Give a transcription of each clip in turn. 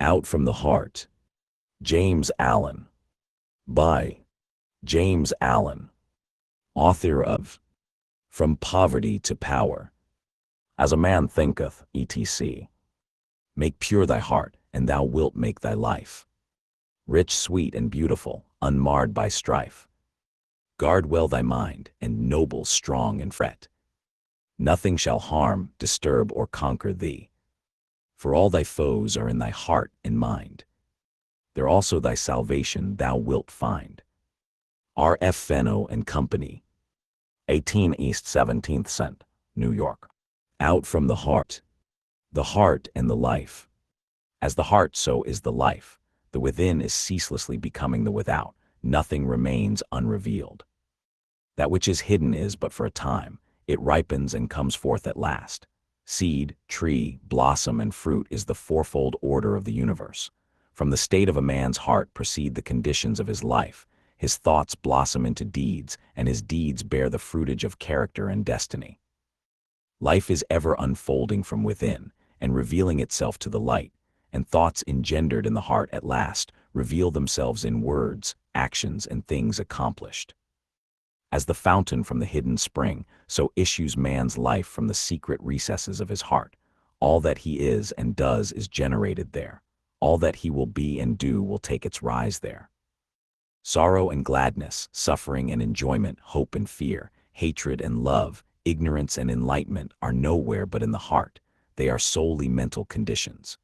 Out from the Heart. James Allen. By James Allen. Author of From Poverty to Power. As a man thinketh, etc. Make pure thy heart, and thou wilt make thy life rich, sweet, and beautiful, unmarred by strife. Guard well thy mind, and noble, strong, and fret. Nothing shall harm, disturb, or conquer thee. For all thy foes are in thy heart and mind. There also thy salvation thou wilt find. R. F. Fenno and Company. 18 East 17th Cent, New York. Out from the Heart. The heart and the life. As the heart, so is the life. The within is ceaselessly becoming the without. Nothing remains unrevealed. That which is hidden is but for a time. It ripens and comes forth at last. Seed, tree, blossom, and fruit is the fourfold order of the universe. From the state of a man's heart proceed the conditions of his life. His thoughts blossom into deeds, and his deeds bear the fruitage of character and destiny. Life is ever unfolding from within, and revealing itself to the light, and thoughts engendered in the heart at last reveal themselves in words, actions, and things accomplished. As the fountain from the hidden spring, so issues man's life from the secret recesses of his heart. All that he is and does is generated there. All that he will be and do will take its rise there. Sorrow and gladness, suffering and enjoyment, hope and fear, hatred and love, ignorance and enlightenment are nowhere but in the heart. They are solely mental conditions.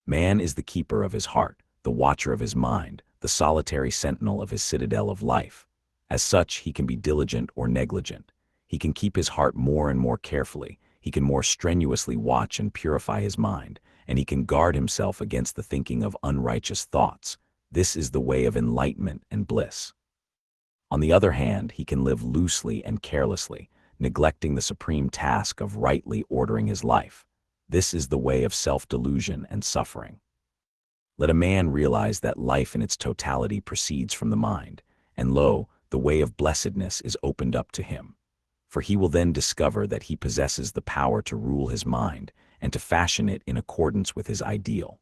Man is the keeper of his heart, the watcher of his mind, the solitary sentinel of his citadel of life. As such, he can be diligent or negligent. He can keep his heart more and more carefully. He can more strenuously watch and purify his mind, and he can guard himself against the thinking of unrighteous thoughts. This is the way of enlightenment and bliss. On the other hand, he can live loosely and carelessly, neglecting the supreme task of rightly ordering his life. This is the way of self-delusion and suffering. Let a man realize that life in its totality proceeds from the mind, and lo, the way of blessedness is opened up to him. For he will then discover that he possesses the power to rule his mind and to fashion it in accordance with his ideal.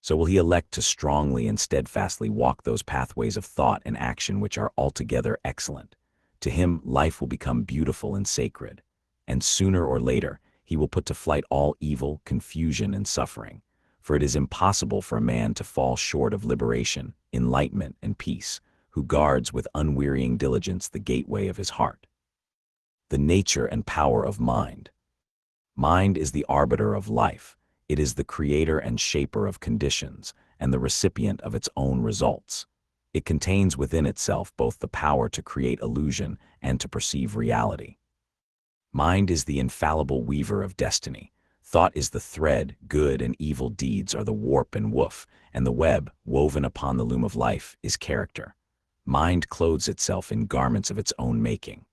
So will he elect to strongly and steadfastly walk those pathways of thought and action which are altogether excellent. To him, life will become beautiful and sacred, and sooner or later, he will put to flight all evil, confusion, and suffering. For it is impossible for a man to fall short of liberation, enlightenment, and peace, who guards with unwearying diligence the gateway of his heart. The nature and power of mind. Mind is the arbiter of life. It is the creator and shaper of conditions, and the recipient of its own results. It contains within itself both the power to create illusion and to perceive reality. Mind is the infallible weaver of destiny. Thought is the thread, good and evil deeds are the warp and woof, and the web, woven upon the loom of life, is character. Mind clothes itself in garments of its own making.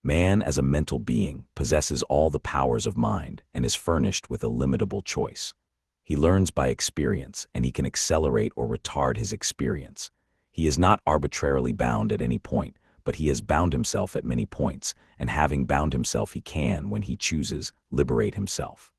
Man, as a mental being, possesses all the powers of mind and is furnished with illimitable choice. He learns by experience, and he can accelerate or retard his experience. He is not arbitrarily bound at any point, but he has bound himself at many points, and having bound himself he can, when he chooses, liberate himself.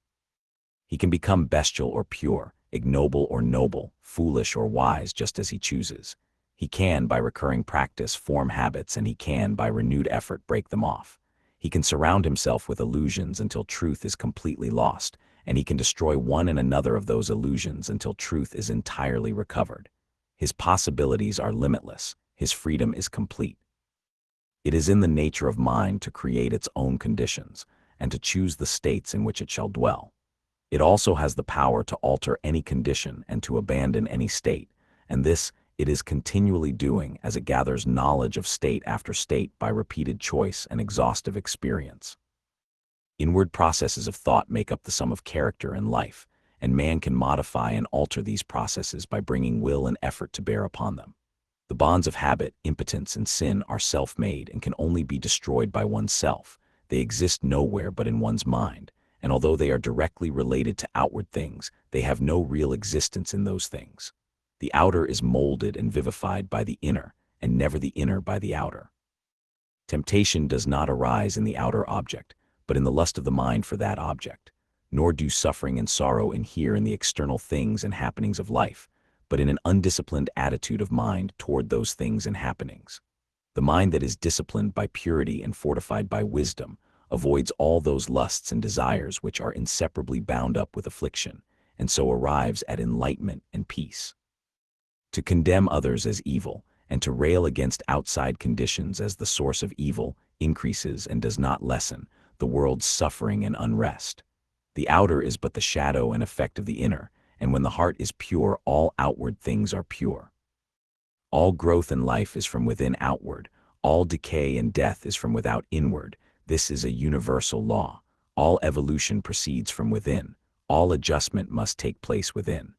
He can become bestial or pure, ignoble or noble, foolish or wise, just as he chooses. He can, by recurring practice, form habits, and he can, by renewed effort, break them off. He can surround himself with illusions until truth is completely lost, and he can destroy one and another of those illusions until truth is entirely recovered. His possibilities are limitless. His freedom is complete. It is in the nature of mind to create its own conditions, and to choose the states in which it shall dwell. It also has the power to alter any condition and to abandon any state, and this it is continually doing as it gathers knowledge of state after state by repeated choice and exhaustive experience. Inward processes of thought make up the sum of character and life, and man can modify and alter these processes by bringing will and effort to bear upon them. The bonds of habit, impotence, and sin are self-made and can only be destroyed by oneself. They exist nowhere but in one's mind, and although they are directly related to outward things, they have no real existence in those things. The outer is molded and vivified by the inner, and never the inner by the outer. Temptation does not arise in the outer object, but in the lust of the mind for that object. nor do suffering and sorrow inhere in the external things and happenings of life, but in an undisciplined attitude of mind toward those things and happenings. The mind that is disciplined by purity and fortified by wisdom avoids all those lusts and desires which are inseparably bound up with affliction, and so arrives at enlightenment and peace. To condemn others as evil, and to rail against outside conditions as the source of evil, increases and does not lessen the world's suffering and unrest. The outer is but the shadow and effect of the inner, and when the heart is pure, all outward things are pure. All growth in life is from within outward, all decay and death is from without inward. This is a universal law. All evolution proceeds from within, all adjustment must take place within.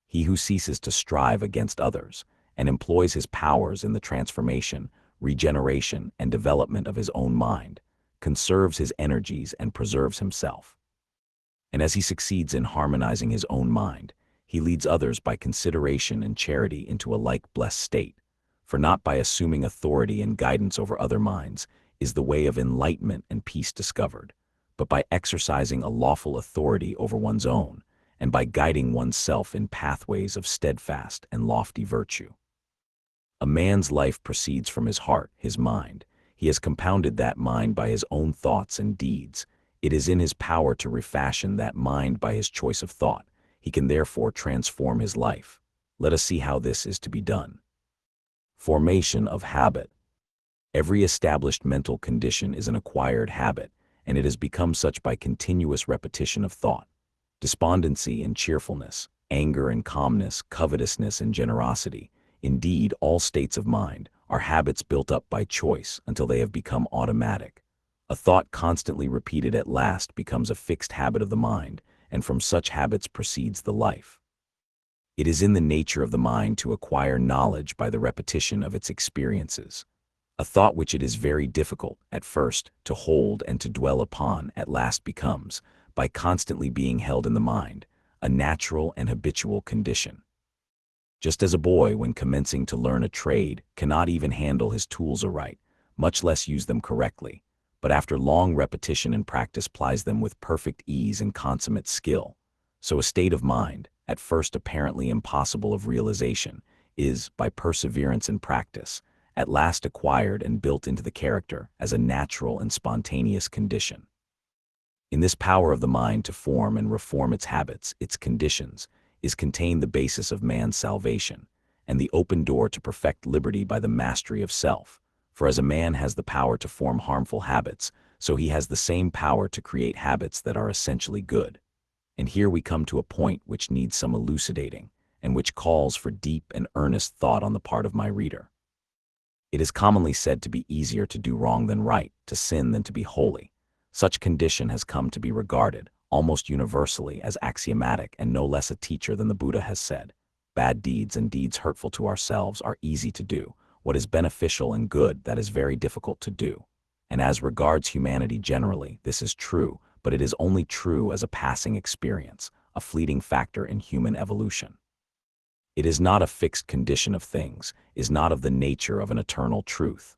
He who ceases to strive against others, and employs his powers in the transformation, regeneration, and development of his own mind, conserves his energies and preserves himself. And as he succeeds in harmonizing his own mind, he leads others by consideration and charity into a like blessed state. For not by assuming authority and guidance over other minds is the way of enlightenment and peace discovered, but by exercising a lawful authority over one's own, and by guiding oneself in pathways of steadfast and lofty virtue. A man's life proceeds from his heart, his mind. He has compounded that mind by his own thoughts and deeds. It is in his power to refashion that mind by his choice of thought. He can therefore transform his life. Let us see how this is to be done. Formation of habit. Every established mental condition is an acquired habit, and it has become such by continuous repetition of thought. Despondency and cheerfulness, anger and calmness, covetousness and generosity, indeed all states of mind, are habits built up by choice until they have become automatic. A thought constantly repeated at last becomes a fixed habit of the mind, and from such habits proceeds the life. It is in the nature of the mind to acquire knowledge by the repetition of its experiences. A thought which it is very difficult, at first, to hold and to dwell upon, at last becomes, by constantly being held in the mind, a natural and habitual condition. Just as a boy, when commencing to learn a trade, cannot even handle his tools aright, much less use them correctly, but after long repetition and practice plies them with perfect ease and consummate skill, so a state of mind, at first apparently impossible of realization, is, by perseverance and practice, at last acquired and built into the character as a natural and spontaneous condition. In this power of the mind to form and reform its habits, its conditions, is contained the basis of man's salvation, and the open door to perfect liberty by the mastery of self. For as a man has the power to form harmful habits, so he has the same power to create habits that are essentially good. And here we come to a point which needs some elucidating, and which calls for deep and earnest thought on the part of my reader. It is commonly said to be easier to do wrong than right, to sin than to be holy. Such condition has come to be regarded, almost universally, as axiomatic, and no less a teacher than the Buddha has said, "Bad deeds and deeds hurtful to ourselves are easy to do. What is beneficial and good, that is very difficult to do." And as regards humanity generally, this is true, but it is only true as a passing experience, a fleeting factor in human evolution. It is not a fixed condition of things, is not of the nature of an eternal truth.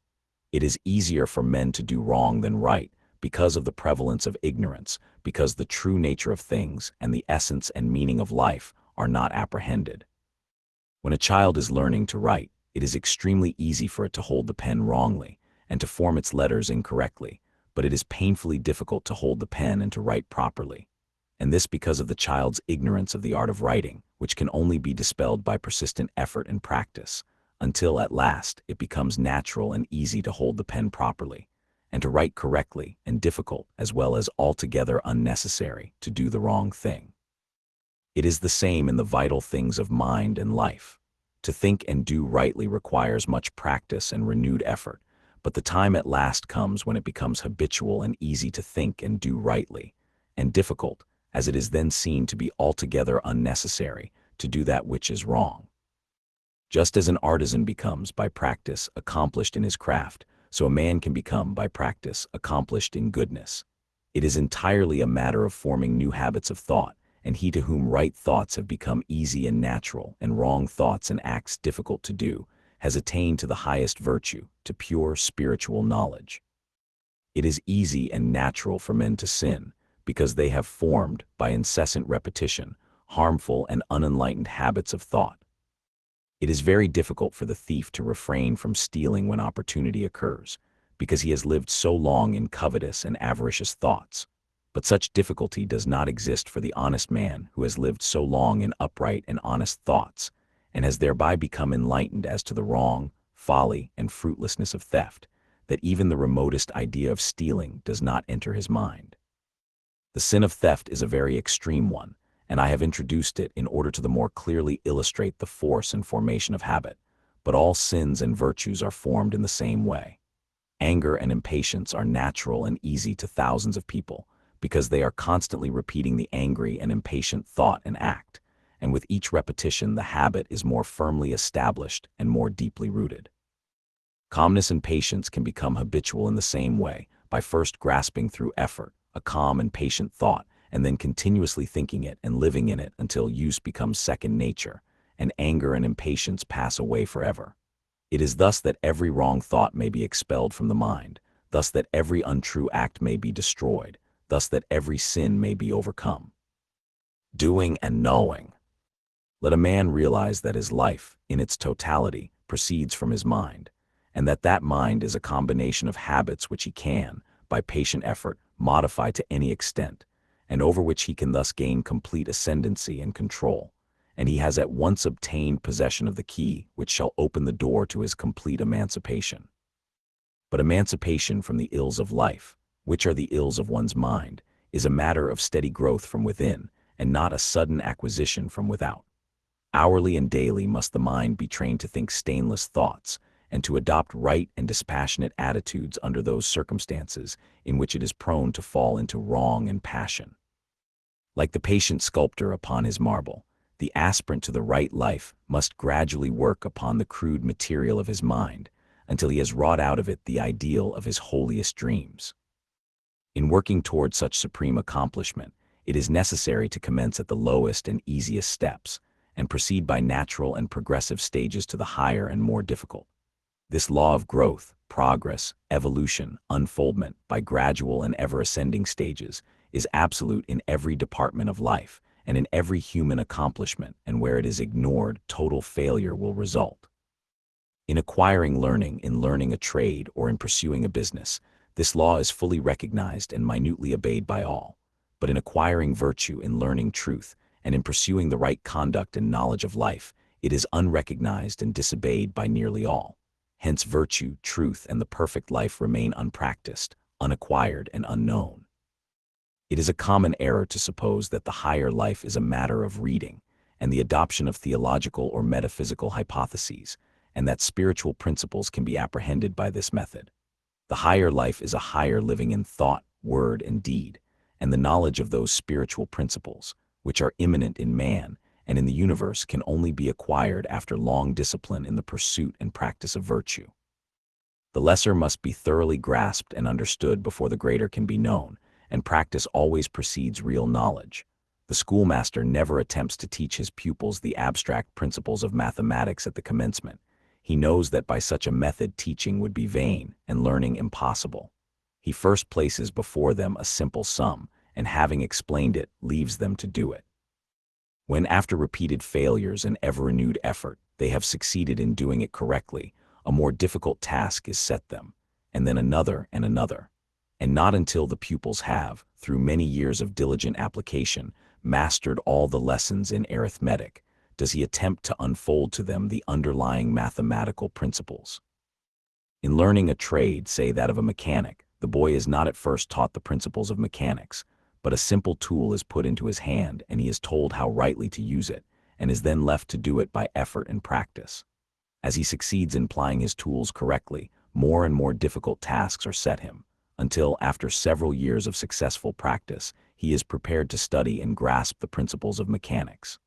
It is easier for men to do wrong than right, because of the prevalence of ignorance, because the true nature of things and the essence and meaning of life are not apprehended. When a child is learning to write, it is extremely easy for it to hold the pen wrongly and to form its letters incorrectly, but it is painfully difficult to hold the pen and to write properly. And this because of the child's ignorance of the art of writing, which can only be dispelled by persistent effort and practice, until at last it becomes natural and easy to hold the pen properly, and to write correctly, and difficult, as well as altogether unnecessary, to do the wrong thing. It is the same in the vital things of mind and life. To think and do rightly requires much practice and renewed effort, but the time at last comes when it becomes habitual and easy to think and do rightly, and difficult, as it is then seen to be altogether unnecessary, to do that which is wrong. Just as an artisan becomes, by practice, accomplished in his craft, so a man can become, by practice, accomplished in goodness. It is entirely a matter of forming new habits of thought, and he to whom right thoughts have become easy and natural, and wrong thoughts and acts difficult to do, has attained to the highest virtue, to pure spiritual knowledge. It is easy and natural for men to sin, because they have formed, by incessant repetition, harmful and unenlightened habits of thought. It is very difficult for the thief to refrain from stealing when opportunity occurs, because he has lived so long in covetous and avaricious thoughts. But such difficulty does not exist for the honest man who has lived so long in upright and honest thoughts, and has thereby become enlightened as to the wrong, folly, and fruitlessness of theft, that even the remotest idea of stealing does not enter his mind. The sin of theft is a very extreme one, and I have introduced it in order to the more clearly illustrate the force and formation of habit, but all sins and virtues are formed in the same way. Anger and impatience are natural and easy to thousands of people, because they are constantly repeating the angry and impatient thought and act, and with each repetition the habit is more firmly established and more deeply rooted. Calmness and patience can become habitual in the same way, by first grasping through effort a calm and patient thought, and then continuously thinking it and living in it until use becomes second nature, and anger and impatience pass away forever. It is thus that every wrong thought may be expelled from the mind, thus that every untrue act may be destroyed, thus that every sin may be overcome. Doing and knowing. Let a man realize that his life, in its totality, proceeds from his mind, and that that mind is a combination of habits which he can, by patient effort, modify to any extent, and over which he can thus gain complete ascendancy and control, and he has at once obtained possession of the key which shall open the door to his complete emancipation. But emancipation from the ills of life, which are the ills of one's mind, is a matter of steady growth from within, and not a sudden acquisition from without. Hourly and daily must the mind be trained to think stainless thoughts, and to adopt right and dispassionate attitudes under those circumstances in which it is prone to fall into wrong and passion. Like the patient sculptor upon his marble, the aspirant to the right life must gradually work upon the crude material of his mind, until he has wrought out of it the ideal of his holiest dreams. In working toward such supreme accomplishment, it is necessary to commence at the lowest and easiest steps, and proceed by natural and progressive stages to the higher and more difficult. This law of growth, progress, evolution, unfoldment by gradual and ever-ascending stages is absolute in every department of life and in every human accomplishment, and where it is ignored, total failure will result. In acquiring learning, in learning a trade, or in pursuing a business, this law is fully recognized and minutely obeyed by all. But in acquiring virtue, in learning truth, and in pursuing the right conduct and knowledge of life, it is unrecognized and disobeyed by nearly all. Hence virtue, truth, and the perfect life remain unpracticed, unacquired, and unknown. It is a common error to suppose that the higher life is a matter of reading, and the adoption of theological or metaphysical hypotheses, and that spiritual principles can be apprehended by this method. The higher life is a higher living in thought, word, and deed, and the knowledge of those spiritual principles, which are immanent in man and in the universe, can only be acquired after long discipline in the pursuit and practice of virtue. The lesser must be thoroughly grasped and understood before the greater can be known, and practice always precedes real knowledge. The schoolmaster never attempts to teach his pupils the abstract principles of mathematics at the commencement. He knows that by such a method teaching would be vain and learning impossible. He first places before them a simple sum, and having explained it, leaves them to do it. When, after repeated failures and ever-renewed effort, they have succeeded in doing it correctly, a more difficult task is set them, and then another and another. And not until the pupils have, through many years of diligent application, mastered all the lessons in arithmetic, does he attempt to unfold to them the underlying mathematical principles. In learning a trade, say that of a mechanic, the boy is not at first taught the principles of mechanics, but a simple tool is put into his hand and he is told how rightly to use it, and is then left to do it by effort and practice. As he succeeds in plying his tools correctly, more and more difficult tasks are set him, until, after several years of successful practice, he is prepared to study and grasp the principles of mechanics.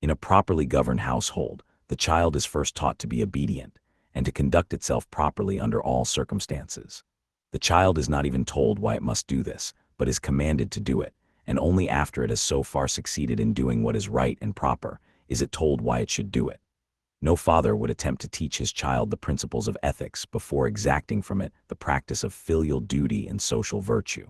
In a properly governed household, the child is first taught to be obedient, and to conduct itself properly under all circumstances. The child is not even told why it must do this, but is commanded to do it, and only after it has so far succeeded in doing what is right and proper, is it told why it should do it. No father would attempt to teach his child the principles of ethics before exacting from it the practice of filial duty and social virtue.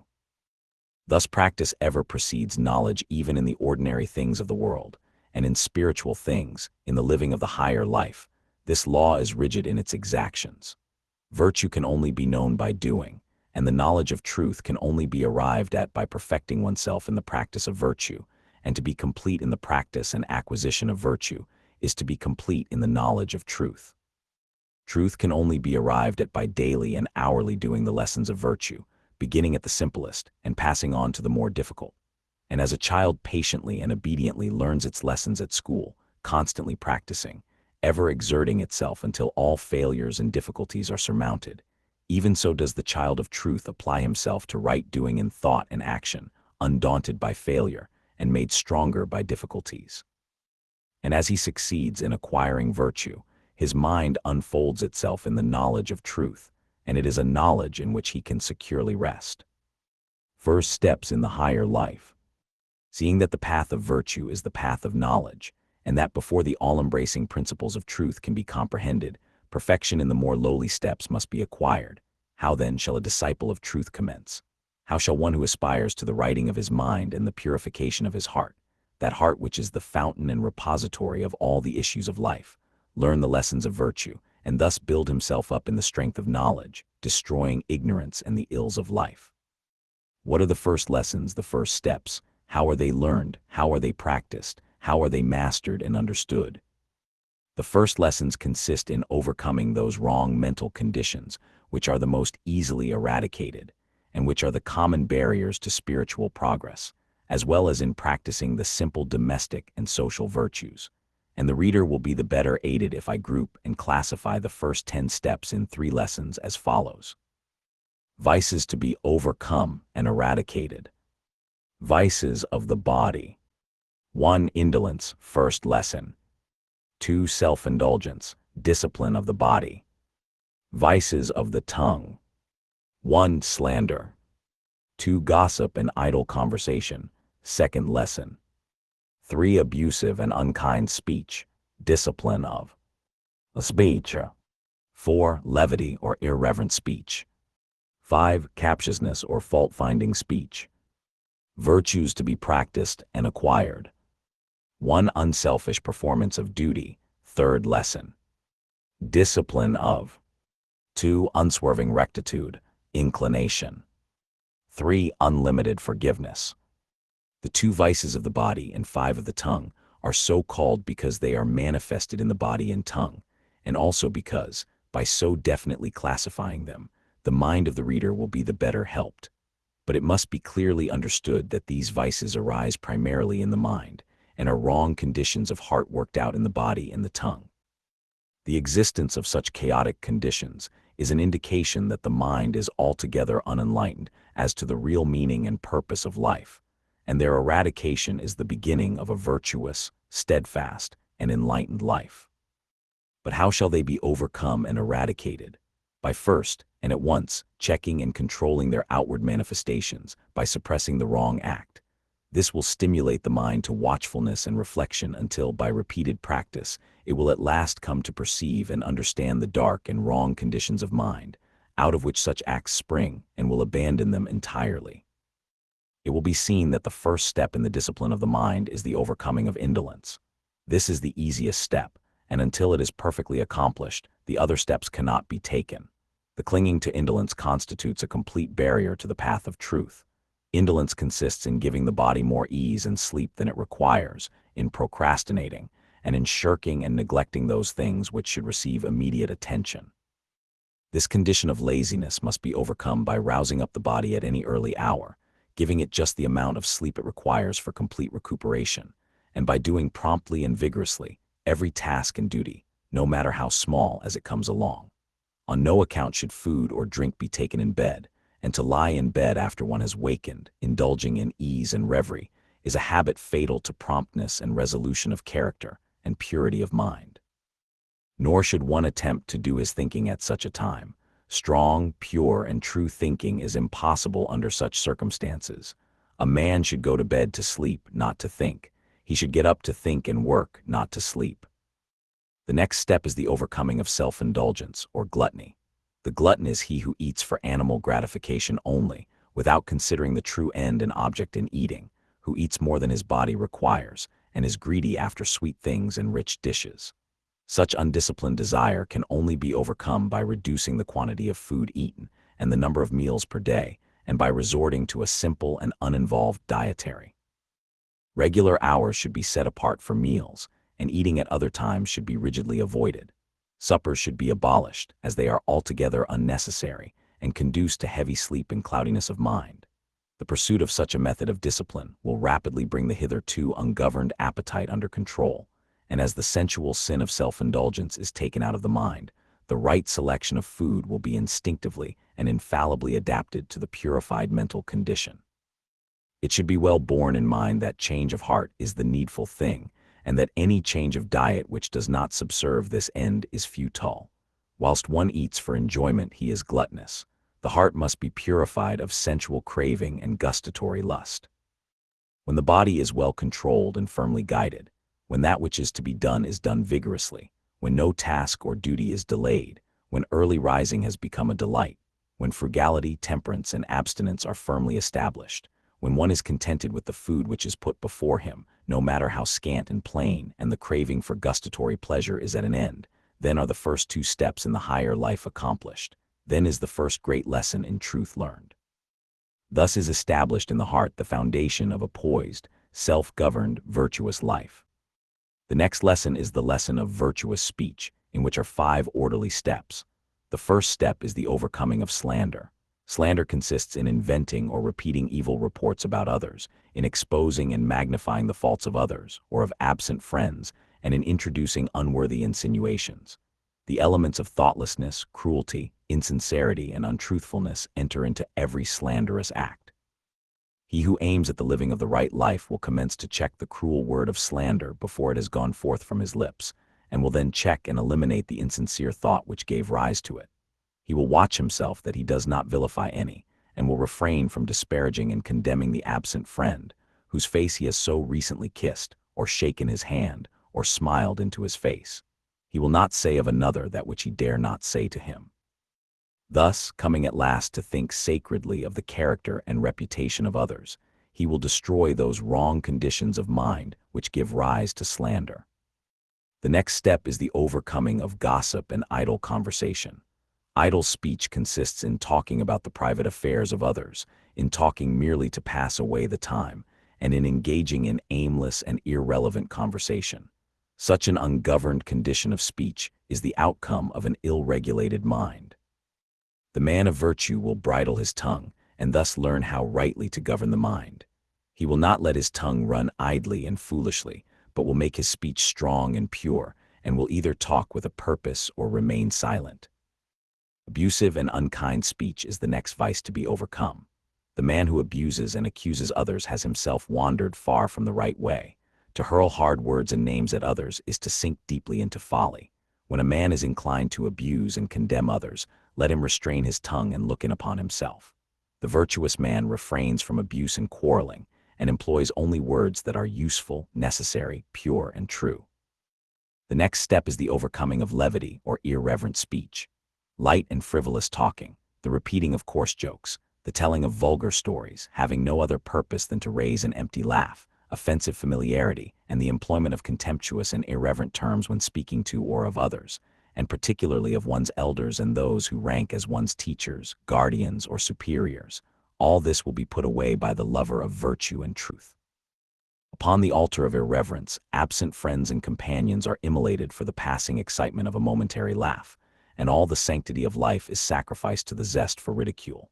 Thus practice ever precedes knowledge even in the ordinary things of the world, and in spiritual things, in the living of the higher life. This law is rigid in its exactions. Virtue can only be known by doing, and the knowledge of truth can only be arrived at by perfecting oneself in the practice of virtue, and to be complete in the practice and acquisition of virtue is to be complete in the knowledge of truth. Truth can only be arrived at by daily and hourly doing the lessons of virtue, beginning at the simplest and passing on to the more difficult. And as a child patiently and obediently learns its lessons at school, constantly practicing, ever exerting itself until all failures and difficulties are surmounted, even so does the child of truth apply himself to right doing in thought and action, undaunted by failure and made stronger by difficulties. And as he succeeds in acquiring virtue, his mind unfolds itself in the knowledge of truth, and it is a knowledge in which he can securely rest. First steps in the higher life. Seeing that the path of virtue is the path of knowledge, and that before the all-embracing principles of truth can be comprehended, perfection in the more lowly steps must be acquired. How then shall a disciple of truth commence? How shall one who aspires to the righting of his mind and the purification of his heart, that heart which is the fountain and repository of all the issues of life, learn the lessons of virtue, and thus build himself up in the strength of knowledge, destroying ignorance and the ills of life? What are the first lessons, the first steps? How are they learned? How are they practiced? How are they mastered and understood? The first lessons consist in overcoming those wrong mental conditions which are the most easily eradicated, and which are the common barriers to spiritual progress, as well as in practicing the simple domestic and social virtues. And the reader will be the better aided if I group and classify the first 10 steps in 3 lessons as follows. Vices to be overcome and eradicated. Vices of the body. 1. Indolence, first lesson. 2. Self-indulgence, discipline of the body. Vices of the tongue. 1. Slander. 2. Gossip and idle conversation, second lesson. 3. Abusive and unkind speech, discipline of speech. 4. Levity or irreverent speech. 5. Captiousness or fault-finding speech. Virtues to be practiced and acquired. 1. Unselfish performance of duty, third lesson. Discipline of. 2. Unswerving rectitude, inclination. 3. Unlimited forgiveness. The 2 vices of the body and 5 of the tongue are so called because they are manifested in the body and tongue, and also because, by so definitely classifying them, the mind of the reader will be the better helped. But it must be clearly understood that these vices arise primarily in the mind, and are wrong conditions of heart worked out in the body and the tongue. The existence of such chaotic conditions is an indication that the mind is altogether unenlightened as to the real meaning and purpose of life, and their eradication is the beginning of a virtuous, steadfast, and enlightened life. But how shall they be overcome and eradicated? By first, and at once, checking and controlling their outward manifestations by suppressing the wrong act. This will stimulate the mind to watchfulness and reflection until, by repeated practice, it will at last come to perceive and understand the dark and wrong conditions of mind, out of which such acts spring, and will abandon them entirely. It will be seen that the first step in the discipline of the mind is the overcoming of indolence. This is the easiest step, and until it is perfectly accomplished, the other steps cannot be taken. The clinging to indolence constitutes a complete barrier to the path of truth. Indolence consists in giving the body more ease and sleep than it requires, in procrastinating, and in shirking and neglecting those things which should receive immediate attention. This condition of laziness must be overcome by rousing up the body at any early hour, giving it just the amount of sleep it requires for complete recuperation, and by doing promptly and vigorously every task and duty, no matter how small, as it comes along. On no account should food or drink be taken in bed, and to lie in bed after one has wakened, indulging in ease and reverie, is a habit fatal to promptness and resolution of character and purity of mind. Nor should one attempt to do his thinking at such a time. Strong, pure, and true thinking is impossible under such circumstances. A man should go to bed to sleep, not to think. He should get up to think and work, not to sleep. The next step is the overcoming of self-indulgence, or gluttony. The glutton is he who eats for animal gratification only, without considering the true end and object in eating, who eats more than his body requires, and is greedy after sweet things and rich dishes. Such undisciplined desire can only be overcome by reducing the quantity of food eaten and the number of meals per day, and by resorting to a simple and uninvolved dietary. Regular hours should be set apart for meals, and eating at other times should be rigidly avoided. Suppers should be abolished, as they are altogether unnecessary and conduce to heavy sleep and cloudiness of mind. The pursuit of such a method of discipline will rapidly bring the hitherto ungoverned appetite under control, and as the sensual sin of self-indulgence is taken out of the mind, the right selection of food will be instinctively and infallibly adapted to the purified mental condition. It should be well borne in mind that change of heart is the needful thing, and that any change of diet which does not subserve this end is futile. Whilst one eats for enjoyment, he is gluttonous. The heart must be purified of sensual craving and gustatory lust. When the body is well controlled and firmly guided, when that which is to be done is done vigorously, when no task or duty is delayed, when early rising has become a delight, when frugality, temperance, and abstinence are firmly established, when one is contented with the food which is put before him, no matter how scant and plain, and the craving for gustatory pleasure is at an end, then are the first two steps in the higher life accomplished. Then is the first great lesson in truth learned. Thus is established in the heart the foundation of a poised, self-governed, virtuous life. The next lesson is the lesson of virtuous speech, in which are 5 orderly steps. The first step is the overcoming of slander. Slander consists in inventing or repeating evil reports about others, in exposing and magnifying the faults of others, or of absent friends, and in introducing unworthy insinuations. The elements of thoughtlessness, cruelty, insincerity, and untruthfulness enter into every slanderous act. He who aims at the living of the right life will commence to check the cruel word of slander before it has gone forth from his lips, and will then check and eliminate the insincere thought which gave rise to it. He will watch himself that he does not vilify any, and will refrain from disparaging and condemning the absent friend, whose face he has so recently kissed, or shaken his hand, or smiled into his face. He will not say of another that which he dare not say to him. Thus, coming at last to think sacredly of the character and reputation of others, he will destroy those wrong conditions of mind which give rise to slander. The next step is the overcoming of gossip and idle conversation. Idle speech consists in talking about the private affairs of others, in talking merely to pass away the time, and in engaging in aimless and irrelevant conversation. Such an ungoverned condition of speech is the outcome of an ill-regulated mind. The man of virtue will bridle his tongue, and thus learn how rightly to govern the mind. He will not let his tongue run idly and foolishly, but will make his speech strong and pure, and will either talk with a purpose or remain silent. Abusive and unkind speech is the next vice to be overcome. The man who abuses and accuses others has himself wandered far from the right way. To hurl hard words and names at others is to sink deeply into folly. When a man is inclined to abuse and condemn others, let him restrain his tongue and look in upon himself. The virtuous man refrains from abuse and quarreling, and employs only words that are useful, necessary, pure, and true. The next step is the overcoming of levity or irreverent speech. Light and frivolous talking, the repeating of coarse jokes, the telling of vulgar stories, having no other purpose than to raise an empty laugh, offensive familiarity, and the employment of contemptuous and irreverent terms when speaking to or of others, and particularly of one's elders and those who rank as one's teachers, guardians, or superiors. All this will be put away by the lover of virtue and truth. Upon the altar of irreverence, absent friends and companions are immolated for the passing excitement of a momentary laugh, and all the sanctity of life is sacrificed to the zest for ridicule.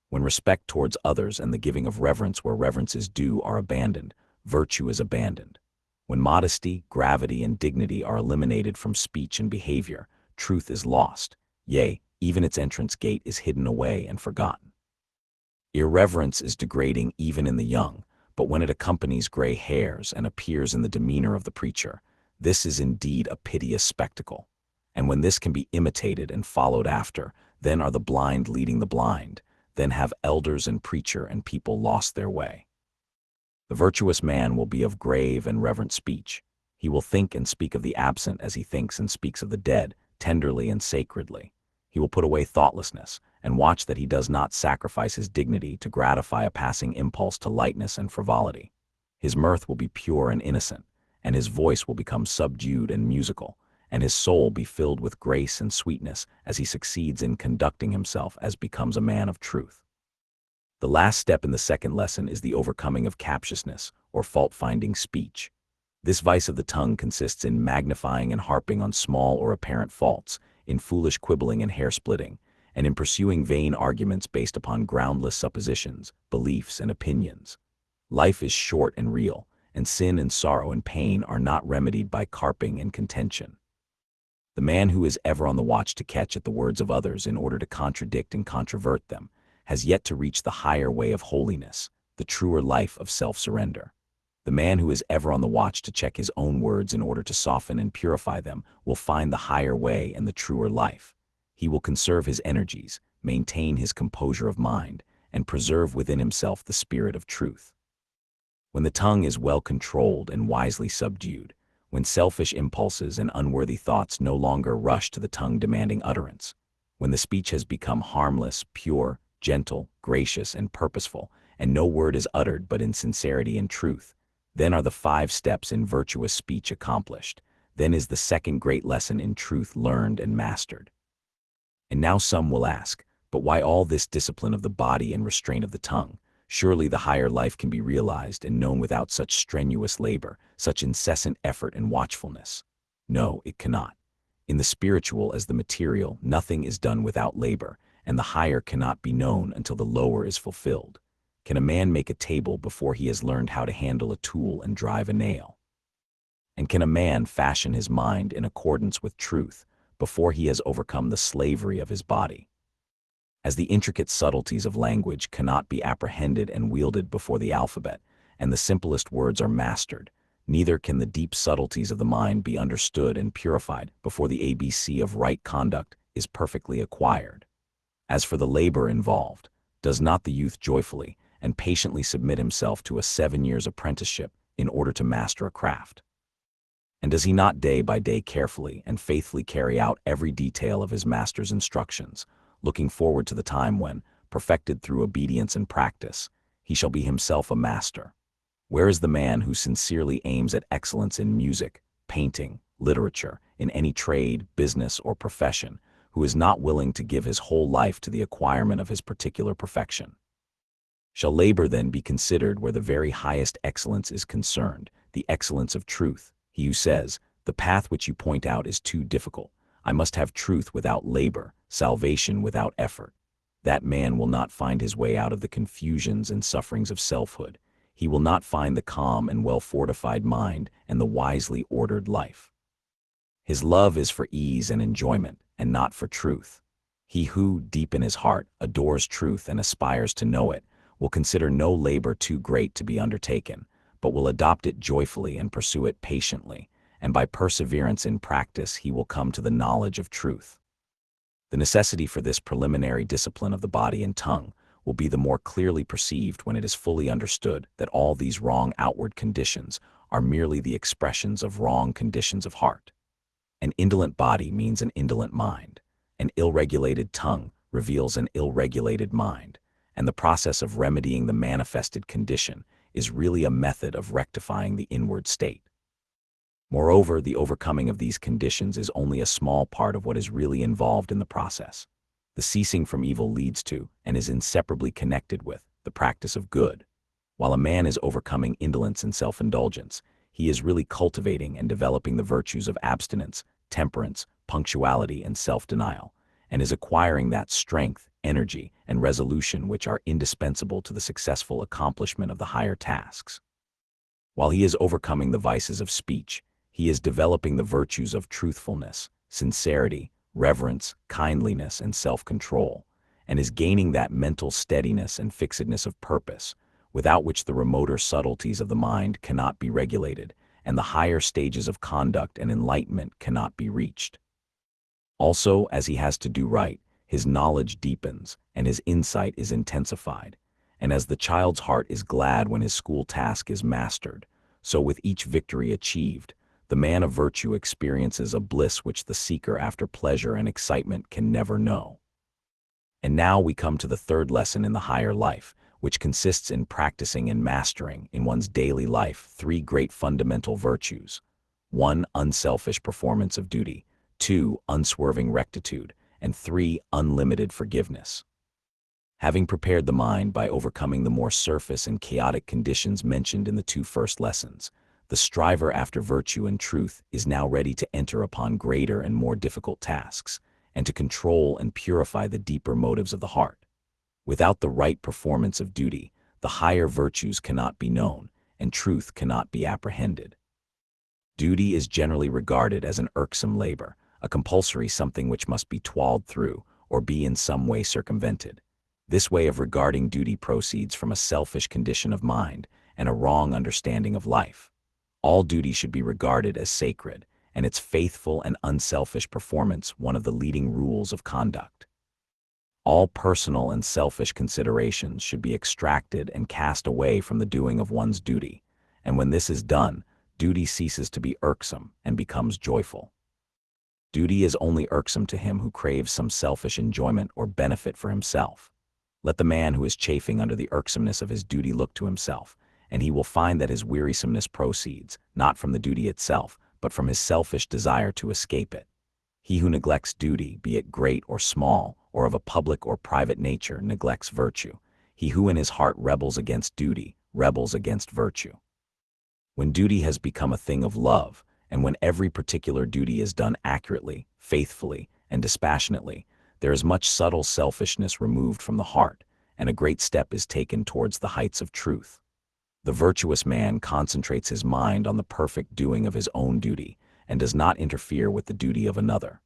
When respect towards others and the giving of reverence where reverence is due are abandoned, virtue is abandoned. When modesty, gravity, and dignity are eliminated from speech and behavior, truth is lost. Yea, even its entrance gate is hidden away and forgotten. Irreverence is degrading even in the young, but when it accompanies gray hairs and appears in the demeanor of the preacher, this is indeed a piteous spectacle. And when this can be imitated and followed after, then are the blind leading the blind, then have elders and preacher and people lost their way. The virtuous man will be of grave and reverent speech. He will think and speak of the absent as he thinks and speaks of the dead, tenderly and sacredly. He will put away thoughtlessness, and watch that he does not sacrifice his dignity to gratify a passing impulse to lightness and frivolity. His mirth will be pure and innocent, and his voice will become subdued and musical, and his soul be filled with grace and sweetness as he succeeds in conducting himself as becomes a man of truth. The last step in the second lesson is the overcoming of captiousness, or fault-finding speech. This vice of the tongue consists in magnifying and harping on small or apparent faults, in foolish quibbling and hair-splitting, and in pursuing vain arguments based upon groundless suppositions, beliefs, and opinions. Life is short and real, and sin and sorrow and pain are not remedied by carping and contention. The man who is ever on the watch to catch at the words of others in order to contradict and controvert them has yet to reach the higher way of holiness, the truer life of self-surrender. The man who is ever on the watch to check his own words in order to soften and purify them will find the higher way and the truer life. He will conserve his energies, maintain his composure of mind, and preserve within himself the spirit of truth. When the tongue is well controlled and wisely subdued, when selfish impulses and unworthy thoughts no longer rush to the tongue demanding utterance, when the speech has become harmless, pure, gentle, gracious, and purposeful, and no word is uttered but in sincerity and truth, then are the 5 steps in virtuous speech accomplished. Then is the second great lesson in truth learned and mastered. And now some will ask, but why all this discipline of the body and restraint of the tongue? Surely the higher life can be realized and known without such strenuous labor, such incessant effort and watchfulness. No, it cannot. In the spiritual as the material, nothing is done without labor, and the higher cannot be known until the lower is fulfilled. Can a man make a table before he has learned how to handle a tool and drive a nail? And can a man fashion his mind in accordance with truth before he has overcome the slavery of his body? As the intricate subtleties of language cannot be apprehended and wielded before the alphabet, and the simplest words are mastered, neither can the deep subtleties of the mind be understood and purified before the ABC of right conduct is perfectly acquired. As for the labor involved, does not the youth joyfully and patiently submit himself to a 7 years' apprenticeship in order to master a craft? And does he not day by day carefully and faithfully carry out every detail of his master's instructions, looking forward to the time when, perfected through obedience and practice, he shall be himself a master? Where is the man who sincerely aims at excellence in music, painting, literature, in any trade, business, or profession, who is not willing to give his whole life to the acquirement of his particular perfection? Shall labor then be considered where the very highest excellence is concerned, the excellence of truth? He who says, "The path which you point out is too difficult. I must have truth without labor, salvation without effort," that man will not find his way out of the confusions and sufferings of selfhood. He will not find the calm and well-fortified mind and the wisely ordered life. His love is for ease and enjoyment, and not for truth. He who, deep in his heart, adores truth and aspires to know it, will consider no labor too great to be undertaken, but will adopt it joyfully and pursue it patiently, and by perseverance in practice he will come to the knowledge of truth. The necessity for this preliminary discipline of the body and tongue will be the more clearly perceived when it is fully understood that all these wrong outward conditions are merely the expressions of wrong conditions of heart. An indolent body means an indolent mind. An ill-regulated tongue reveals an ill-regulated mind, and the process of remedying the manifested condition is really a method of rectifying the inward state. Moreover, the overcoming of these conditions is only a small part of what is really involved in the process. The ceasing from evil leads to, and is inseparably connected with, the practice of good. While a man is overcoming indolence and self-indulgence, he is really cultivating and developing the virtues of abstinence, temperance, punctuality, and self-denial, and is acquiring that strength, energy, and resolution which are indispensable to the successful accomplishment of the higher tasks. While he is overcoming the vices of speech, he is developing the virtues of truthfulness, sincerity, reverence, kindliness, and self-control, and is gaining that mental steadiness and fixedness of purpose, without which the remoter subtleties of the mind cannot be regulated, and the higher stages of conduct and enlightenment cannot be reached. Also, as he has to do right, his knowledge deepens, and his insight is intensified, and as the child's heart is glad when his school task is mastered, so with each victory achieved, the man of virtue experiences a bliss which the seeker after pleasure and excitement can never know. And now we come to the third lesson in the higher life, which consists in practicing and mastering in one's daily life three great fundamental virtues. 1. Unselfish performance of duty. 2. Unswerving rectitude. And 3. Unlimited forgiveness. Having prepared the mind by overcoming the more surface and chaotic conditions mentioned in the two first lessons, the striver after virtue and truth is now ready to enter upon greater and more difficult tasks, and to control and purify the deeper motives of the heart. Without the right performance of duty, the higher virtues cannot be known, and truth cannot be apprehended. Duty is generally regarded as an irksome labor, a compulsory something which must be toiled through or be in some way circumvented. This way of regarding duty proceeds from a selfish condition of mind and a wrong understanding of life. All duty should be regarded as sacred, and its faithful and unselfish performance one of the leading rules of conduct. All personal and selfish considerations should be extracted and cast away from the doing of one's duty, and when this is done, duty ceases to be irksome and becomes joyful. Duty is only irksome to him who craves some selfish enjoyment or benefit for himself. Let the man who is chafing under the irksomeness of his duty look to himself, and he will find that his wearisomeness proceeds, not from the duty itself, but from his selfish desire to escape it. He who neglects duty, be it great or small, or of a public or private nature, neglects virtue. He who in his heart rebels against duty, rebels against virtue. When duty has become a thing of love, and when every particular duty is done accurately, faithfully, and dispassionately, there is much subtle selfishness removed from the heart, and a great step is taken towards the heights of truth. The virtuous man concentrates his mind on the perfect doing of his own duty, and does not interfere with the duty of another.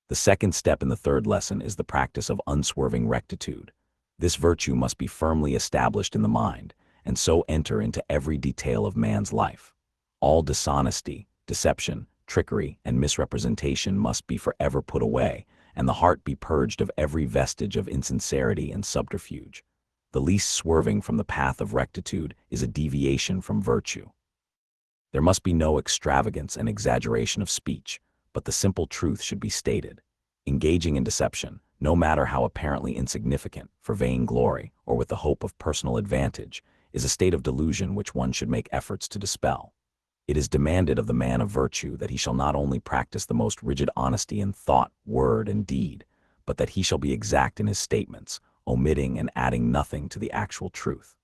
The second step in the third lesson is the practice of unswerving rectitude. This virtue must be firmly established in the mind, and so enter into every detail of man's life. All dishonesty, deception, trickery, and misrepresentation must be forever put away, and the heart be purged of every vestige of insincerity and subterfuge. The least swerving from the path of rectitude is a deviation from virtue. There must be no extravagance and exaggeration of speech, but the simple truth should be stated. Engaging in deception, no matter how apparently insignificant, for vain glory or with the hope of personal advantage, is a state of delusion which one should make efforts to dispel. It is demanded of the man of virtue that he shall not only practice the most rigid honesty in thought, word, and deed, but that he shall be exact in his statements, omitting and adding nothing to the actual truth.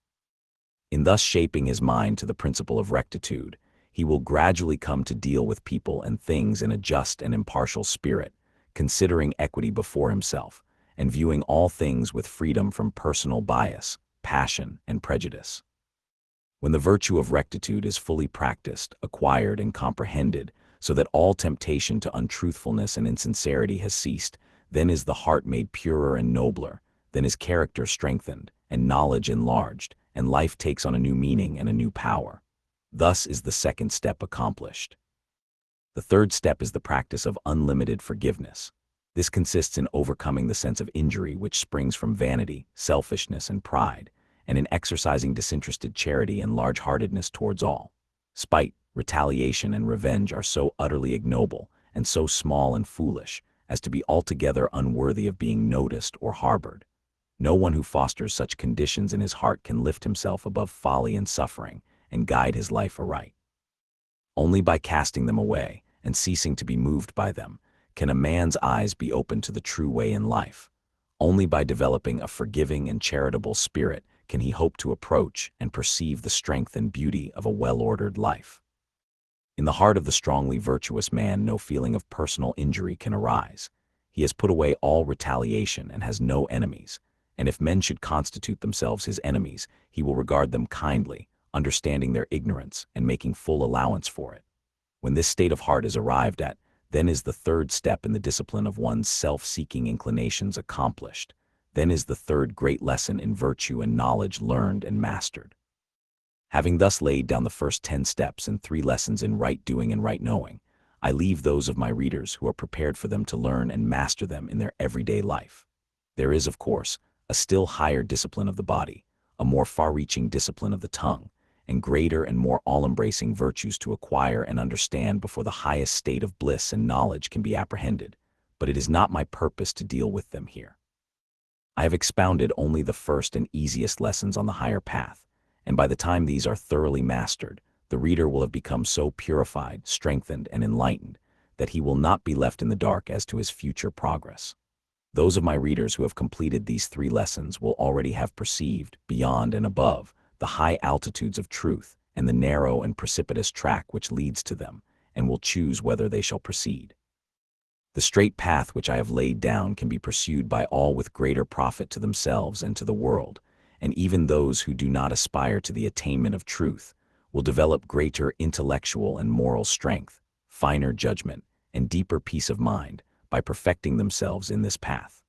In thus shaping his mind to the principle of rectitude, he will gradually come to deal with people and things in a just and impartial spirit, considering equity before himself, and viewing all things with freedom from personal bias, passion, and prejudice. When the virtue of rectitude is fully practiced, acquired, and comprehended, so that all temptation to untruthfulness and insincerity has ceased, then is the heart made purer and nobler, then is character strengthened, and knowledge enlarged, and life takes on a new meaning and a new power. Thus is the second step accomplished. The third step is the practice of unlimited forgiveness. This consists in overcoming the sense of injury which springs from vanity, selfishness, and pride, and in exercising disinterested charity and large-heartedness towards all. Spite, retaliation, and revenge are so utterly ignoble and so small and foolish as to be altogether unworthy of being noticed or harbored. No one who fosters such conditions in his heart can lift himself above folly and suffering and guide his life aright. Only by casting them away and ceasing to be moved by them can a man's eyes be opened to the true way in life. Only by developing a forgiving and charitable spirit can he hope to approach and perceive the strength and beauty of a well-ordered life. In the heart of the strongly virtuous man no feeling of personal injury can arise. He has put away all retaliation and has no enemies, and if men should constitute themselves his enemies, he will regard them kindly, understanding their ignorance and making full allowance for it. When this state of heart is arrived at, then is the third step in the discipline of one's self-seeking inclinations accomplished. Then is the third great lesson in virtue and knowledge learned and mastered. Having thus laid down the first 10 steps and 3 lessons in right doing and right knowing, I leave those of my readers who are prepared for them to learn and master them in their everyday life. There is, of course, a still higher discipline of the body, a more far-reaching discipline of the tongue, and greater and more all-embracing virtues to acquire and understand before the highest state of bliss and knowledge can be apprehended, but it is not my purpose to deal with them here. I have expounded only the first and easiest lessons on the higher path, and by the time these are thoroughly mastered, the reader will have become so purified, strengthened, and enlightened that he will not be left in the dark as to his future progress. Those of my readers who have completed these 3 lessons will already have perceived, beyond and above, the high altitudes of truth and the narrow and precipitous track which leads to them, and will choose whether they shall proceed. The straight path which I have laid down can be pursued by all with greater profit to themselves and to the world, and even those who do not aspire to the attainment of truth will develop greater intellectual and moral strength, finer judgment, and deeper peace of mind by perfecting themselves in this path.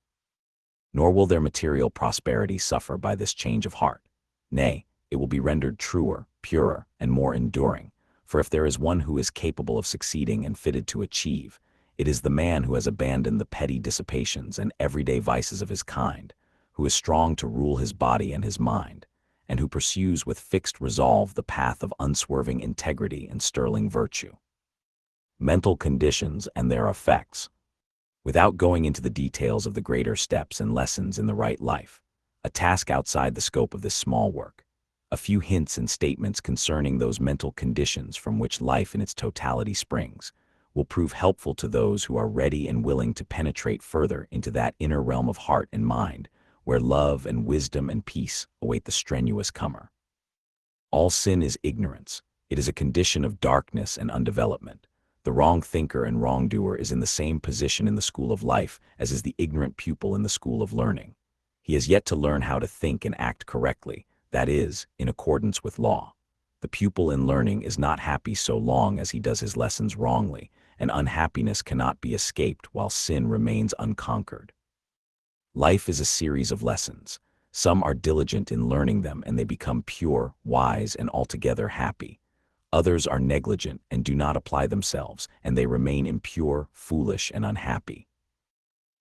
Nor will their material prosperity suffer by this change of heart. Nay, it will be rendered truer, purer, and more enduring, for if there is one who is capable of succeeding and fitted to achieve, it is the man who has abandoned the petty dissipations and everyday vices of his kind, who is strong to rule his body and his mind, and who pursues with fixed resolve the path of unswerving integrity and sterling virtue. Mental conditions and their effects. Without going into the details of the greater steps and lessons in the right life, a task outside the scope of this small work, a few hints and statements concerning those mental conditions from which life in its totality springs, will prove helpful to those who are ready and willing to penetrate further into that inner realm of heart and mind, where love and wisdom and peace await the strenuous comer. All sin is ignorance. It is a condition of darkness and undevelopment. The wrong thinker and wrongdoer is in the same position in the school of life as is the ignorant pupil in the school of learning. He has yet to learn how to think and act correctly, that is, in accordance with law. The pupil in learning is not happy so long as he does his lessons wrongly, and unhappiness cannot be escaped while sin remains unconquered. Life is a series of lessons. Some are diligent in learning them and they become pure, wise, and altogether happy. Others are negligent and do not apply themselves, and they remain impure, foolish, and unhappy.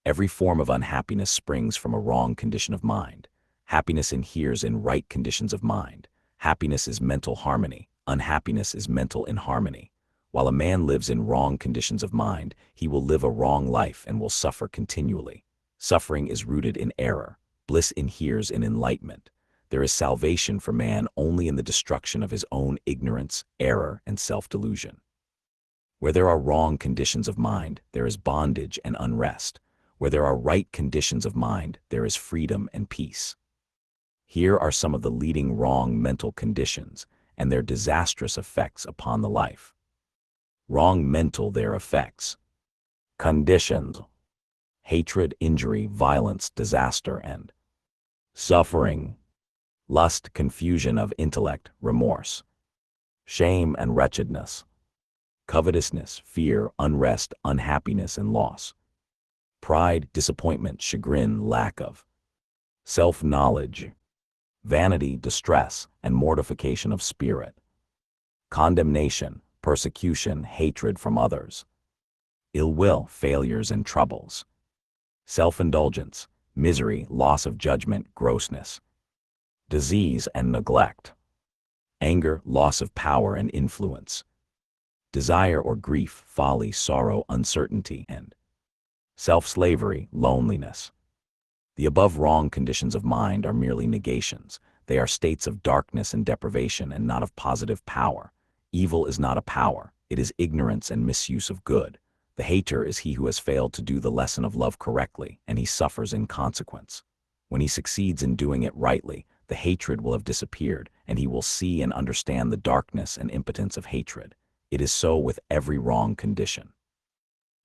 Every form of unhappiness springs from a wrong condition of mind. Happiness inheres in right conditions of mind. Happiness is mental harmony. Unhappiness is mental inharmony. While a man lives in wrong conditions of mind, he will live a wrong life and will suffer continually. Suffering is rooted in error. Bliss inheres in enlightenment. There is salvation for man only in the destruction of his own ignorance, error, and self-delusion. Where there are wrong conditions of mind, there is bondage and unrest. Where there are right conditions of mind, there is freedom and peace. Here are some of the leading wrong mental conditions and their disastrous effects upon the life. Wrong mental their effects. Conditions: hatred, injury, violence, disaster, and suffering. Lust, confusion of intellect, remorse, shame and wretchedness, covetousness, fear, unrest, unhappiness, and loss, pride, disappointment, chagrin, lack of self-knowledge, vanity, distress, and mortification of spirit, condemnation, persecution, hatred from others, ill will, failures and troubles, self-indulgence, misery, loss of judgment, grossness, disease and neglect, anger, loss of power and influence, desire or grief, folly, sorrow, uncertainty, and self-slavery, loneliness. The above wrong conditions of mind are merely negations. They are states of darkness and deprivation and not of positive power. Evil is not a power. It is ignorance and misuse of good. The hater is he who has failed to do the lesson of love correctly, and he suffers in consequence. When he succeeds in doing it rightly, the hatred will have disappeared, and he will see and understand the darkness and impotence of hatred. It is so with every wrong condition.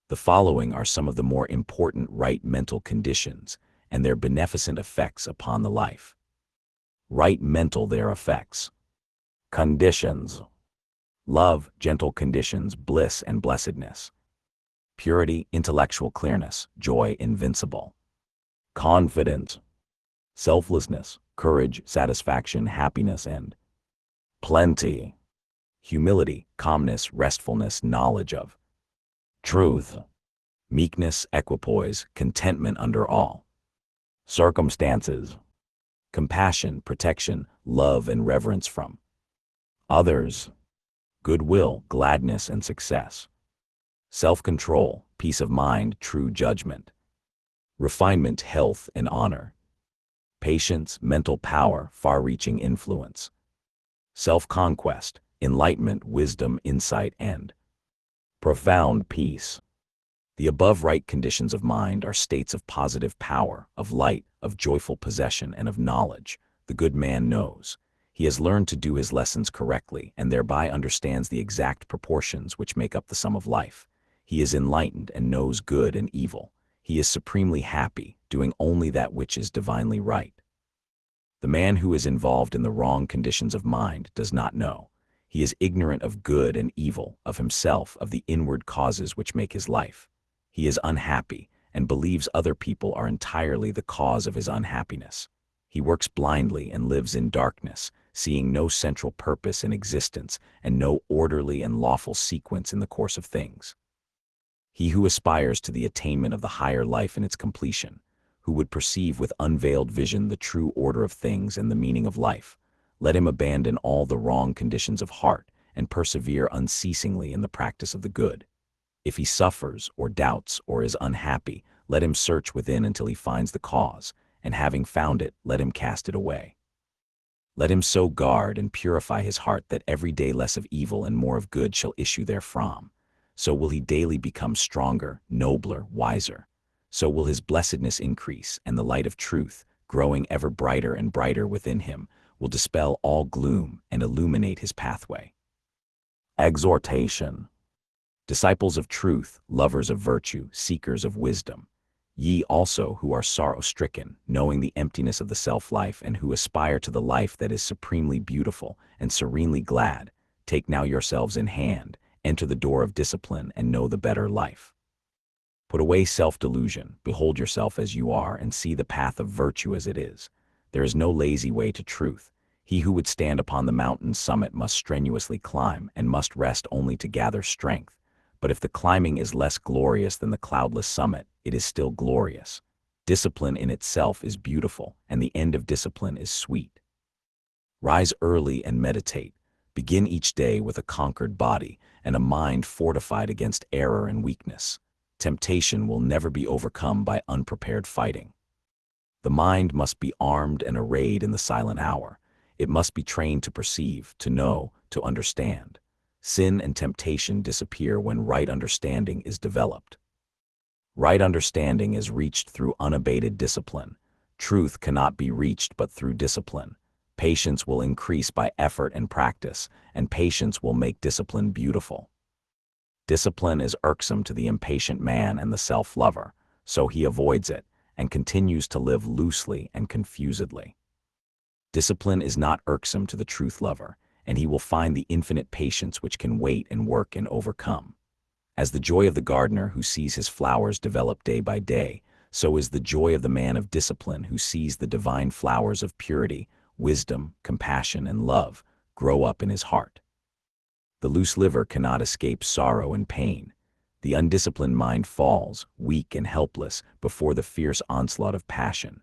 The following are some of the more important right mental conditions and their beneficent effects upon the life. Right mental their effects. Conditions: love, gentle conditions, bliss and blessedness, purity, intellectual clearness, joy invincible, confidence, selflessness, courage, satisfaction, happiness, and plenty, humility, calmness, restfulness, knowledge of truth, meekness, equipoise, contentment under all circumstances, compassion, protection, love and reverence from others, goodwill, gladness and success, self-control, peace of mind, true judgment, refinement, health and honor, patience, mental power, far-reaching influence, self-conquest, enlightenment, wisdom, insight, and profound peace. The above right conditions of mind are states of positive power, of light, of joyful possession, and of knowledge. The good man knows. He has learned to do his lessons correctly and thereby understands the exact proportions which make up the sum of life. He is enlightened and knows good and evil. He is supremely happy, doing only that which is divinely right. The man who is involved in the wrong conditions of mind does not know. He is ignorant of good and evil, of himself, of the inward causes which make his life. He is unhappy and believes other people are entirely the cause of his unhappiness. He works blindly and lives in darkness, seeing no central purpose in existence and no orderly and lawful sequence in the course of things. He who aspires to the attainment of the higher life in its completion, who would perceive with unveiled vision the true order of things and the meaning of life, let him abandon all the wrong conditions of heart and persevere unceasingly in the practice of the good. If he suffers or doubts or is unhappy, let him search within until he finds the cause, and having found it, let him cast it away. Let him so guard and purify his heart that every day less of evil and more of good shall issue therefrom. So will he daily become stronger, nobler, wiser. So will his blessedness increase, and the light of truth, growing ever brighter and brighter within him, will dispel all gloom and illuminate his pathway. Exhortation. Disciples of truth, lovers of virtue, seekers of wisdom, ye also who are sorrow-stricken, knowing the emptiness of the self-life and who aspire to the life that is supremely beautiful and serenely glad, take now yourselves in hand, enter the door of discipline and know the better life. Put away self-delusion, behold yourself as you are and see the path of virtue as it is. There is no lazy way to truth. He who would stand upon the mountain's summit must strenuously climb and must rest only to gather strength. But if the climbing is less glorious than the cloudless summit, it is still glorious. Discipline in itself is beautiful, and the end of discipline is sweet. Rise early and meditate. Begin each day with a conquered body and a mind fortified against error and weakness. Temptation will never be overcome by unprepared fighting. The mind must be armed and arrayed in the silent hour. It must be trained to perceive, to know, to understand. Sin and temptation disappear when right understanding is developed. Right understanding is reached through unabated discipline. Truth cannot be reached but through discipline. Patience will increase by effort and practice, and patience will make discipline beautiful. Discipline is irksome to the impatient man and the self-lover, so he avoids it and continues to live loosely and confusedly. Discipline is not irksome to the truth-lover, and he will find the infinite patience which can wait and work and overcome. As the joy of the gardener who sees his flowers develop day by day, so is the joy of the man of discipline who sees the divine flowers of purity, wisdom, compassion, and love grow up in his heart. The loose liver cannot escape sorrow and pain. The undisciplined mind falls, weak and helpless, before the fierce onslaught of passion.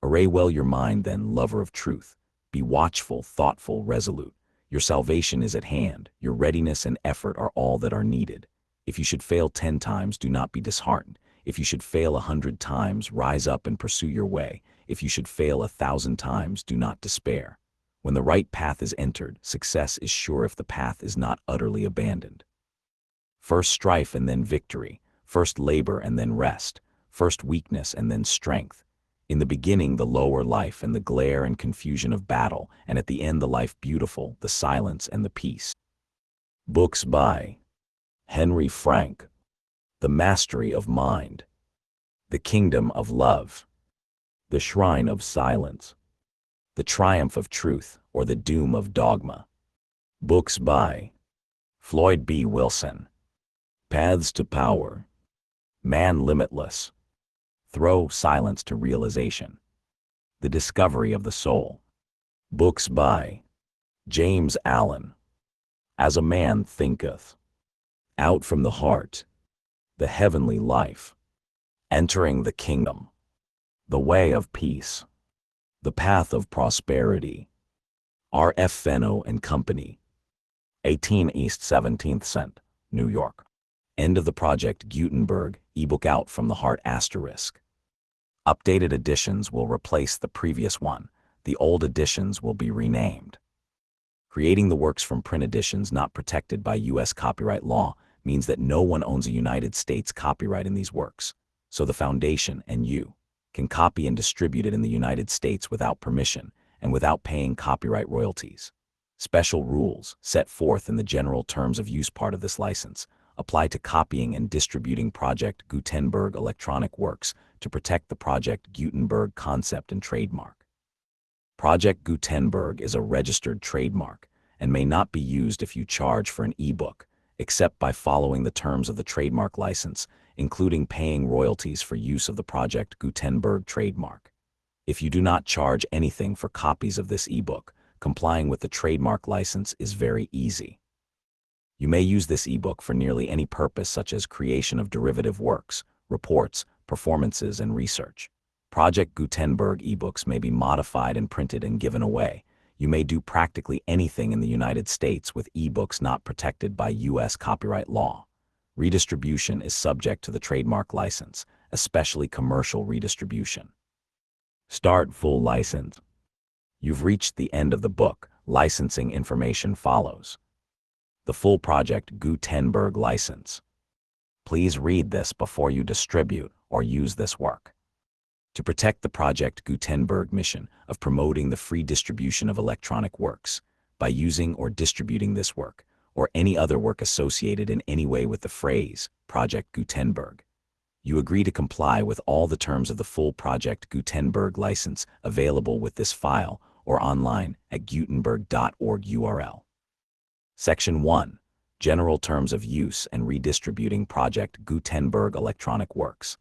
Array well your mind then, lover of truth. Be watchful, thoughtful, resolute. Your salvation is at hand. Your readiness and effort are all that are needed. If you should fail 10 times, do not be disheartened. If you should fail 100 times, rise up and pursue your way. If you should fail 1,000 times, do not despair. When the right path is entered, success is sure if the path is not utterly abandoned. First strife and then victory. First labor and then rest. First weakness and then strength. In the beginning, the lower life and the glare and confusion of battle, and at the end, the life beautiful, the silence and the peace. Books by Henry Frank. The Mastery of Mind. The Kingdom of Love. The Shrine of Silence. The Triumph of Truth, or the Doom of Dogma. Books by Floyd B. Wilson. Paths to Power. Man Limitless. Throw Silence to Realization. The Discovery of the Soul. Books by James Allen. As a Man Thinketh. Out from the Heart. The Heavenly Life. Entering the Kingdom. The Way of Peace. The Path of Prosperity. R. F. Fenno and Company. 18 East 17th Cent, New York. End of the Project Gutenberg, ebook Out from the Heart **. Updated editions will replace the previous one. The old editions will be renamed. Creating the works from print editions not protected by U.S. copyright law means that no one owns a United States copyright in these works, so the Foundation and you can copy and distribute it in the United States without permission and without paying copyright royalties. Special rules set forth in the general terms of use part of this license apply to copying and distributing Project Gutenberg electronic works to protect the Project Gutenberg concept and trademark. Project Gutenberg is a registered trademark and may not be used if you charge for an ebook, except by following the terms of the trademark license, including paying royalties for use of the Project Gutenberg trademark. If you do not charge anything for copies of this ebook, complying with the trademark license is very easy. You may use this ebook for nearly any purpose, such as creation of derivative works, reports, performances, and research. Project Gutenberg ebooks may be modified and printed and given away. You may do practically anything in the United States with ebooks not protected by U.S. copyright law. Redistribution is subject to the trademark license, especially commercial redistribution. Start full license. You've reached the end of the book. Licensing information follows. The full Project Gutenberg license. Please read this before you distribute or use this work. To protect the Project Gutenberg mission of promoting the free distribution of electronic works by using or distributing this work or any other work associated in any way with the phrase Project Gutenberg, you agree to comply with all the terms of the full Project Gutenberg license available with this file or online at gutenberg.org URL. Section 1. General Terms of Use and Redistributing Project Gutenberg Electronic Works.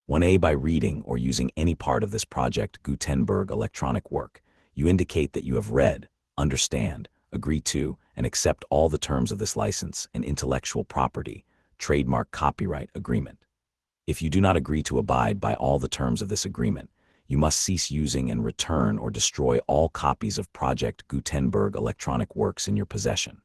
1a. By reading or using any part of this Project Gutenberg electronic work, you indicate that you have read, understand, agree to, and accept all the terms of this license and intellectual property, trademark copyright agreement. If you do not agree to abide by all the terms of this agreement, you must cease using and return or destroy all copies of Project Gutenberg electronic works in your possession.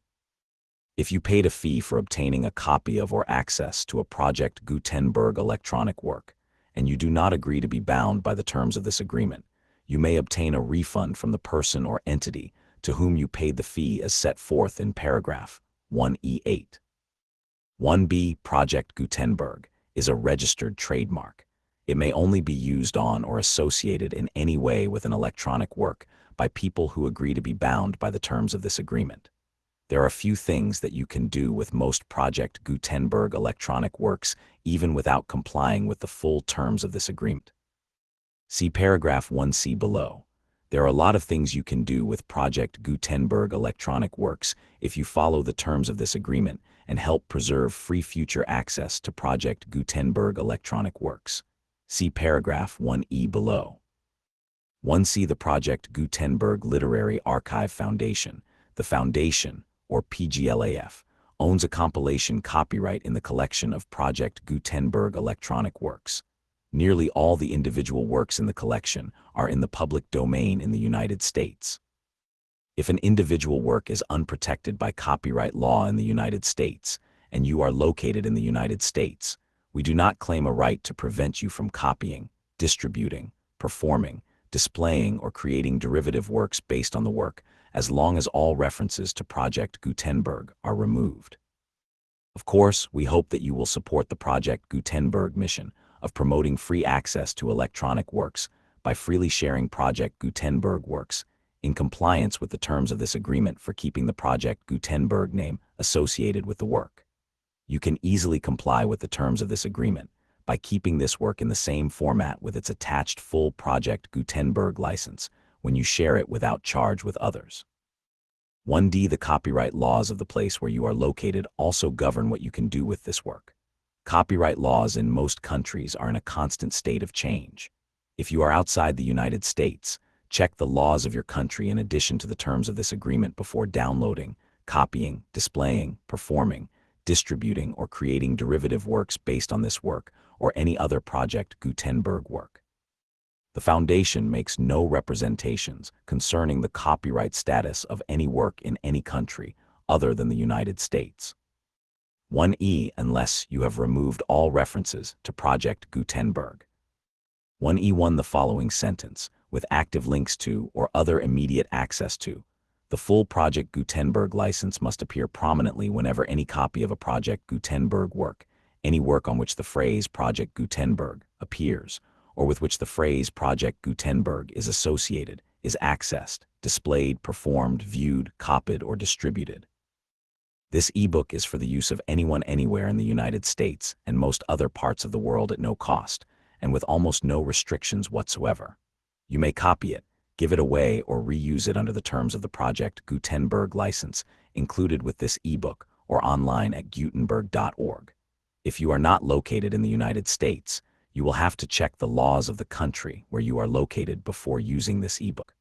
If you paid a fee for obtaining a copy of or access to a Project Gutenberg electronic work, and you do not agree to be bound by the terms of this agreement, you may obtain a refund from the person or entity to whom you paid the fee as set forth in paragraph 1E8. 1b. Project Gutenberg is a registered trademark. It may only be used on or associated in any way with an electronic work by people who agree to be bound by the terms of this agreement. There are few things that you can do with most Project Gutenberg electronic works even without complying with the full terms of this agreement. See paragraph 1c below. There are a lot of things you can do with Project Gutenberg electronic works if you follow the terms of this agreement and help preserve free future access to Project Gutenberg electronic works. See paragraph 1e below. 1c. The Project Gutenberg Literary Archive Foundation. The Foundation, or PGLAF, owns a compilation copyright in the collection of Project Gutenberg electronic works. Nearly all the individual works in the collection are in the public domain in the United States. If an individual work is unprotected by copyright law in the United States, and you are located in the United States, we do not claim a right to prevent you from copying, distributing, performing, displaying, or creating derivative works based on the work, as long as all references to Project Gutenberg are removed. Of course, we hope that you will support the Project Gutenberg mission of promoting free access to electronic works by freely sharing Project Gutenberg works in compliance with the terms of this agreement for keeping the Project Gutenberg name associated with the work. You can easily comply with the terms of this agreement by keeping this work in the same format with its attached full Project Gutenberg license when you share it without charge with others. 1d. The copyright laws of the place where you are located also govern what you can do with this work. Copyright laws in most countries are in a constant state of change. If you are outside the United States, check the laws of your country in addition to the terms of this agreement before downloading, copying, displaying, performing, distributing, or creating derivative works based on this work or any other Project Gutenberg work. The Foundation makes no representations concerning the copyright status of any work in any country other than the United States. 1e. Unless you have removed all references to Project Gutenberg. 1E1 The following sentence, with active links to or other immediate access to. The full Project Gutenberg license must appear prominently whenever any copy of a Project Gutenberg work, any work on which the phrase Project Gutenberg appears, or with which the phrase Project Gutenberg is associated, is accessed, displayed, performed, viewed, copied, or distributed. This ebook is for the use of anyone anywhere in the United States and most other parts of the world at no cost, and with almost no restrictions whatsoever. You may copy it, give it away, or reuse it under the terms of the Project Gutenberg license included with this ebook or online at gutenberg.org. If you are not located in the United States, you will have to check the laws of the country where you are located before using this ebook.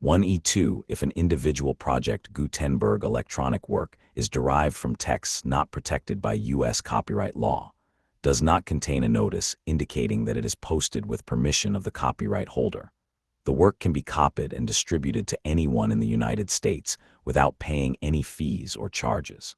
1E2 If an individual Project Gutenberg electronic work is derived from texts not protected by U.S. copyright law, does not contain a notice indicating that it is posted with permission of the copyright holder, the work can be copied and distributed to anyone in the United States without paying any fees or charges.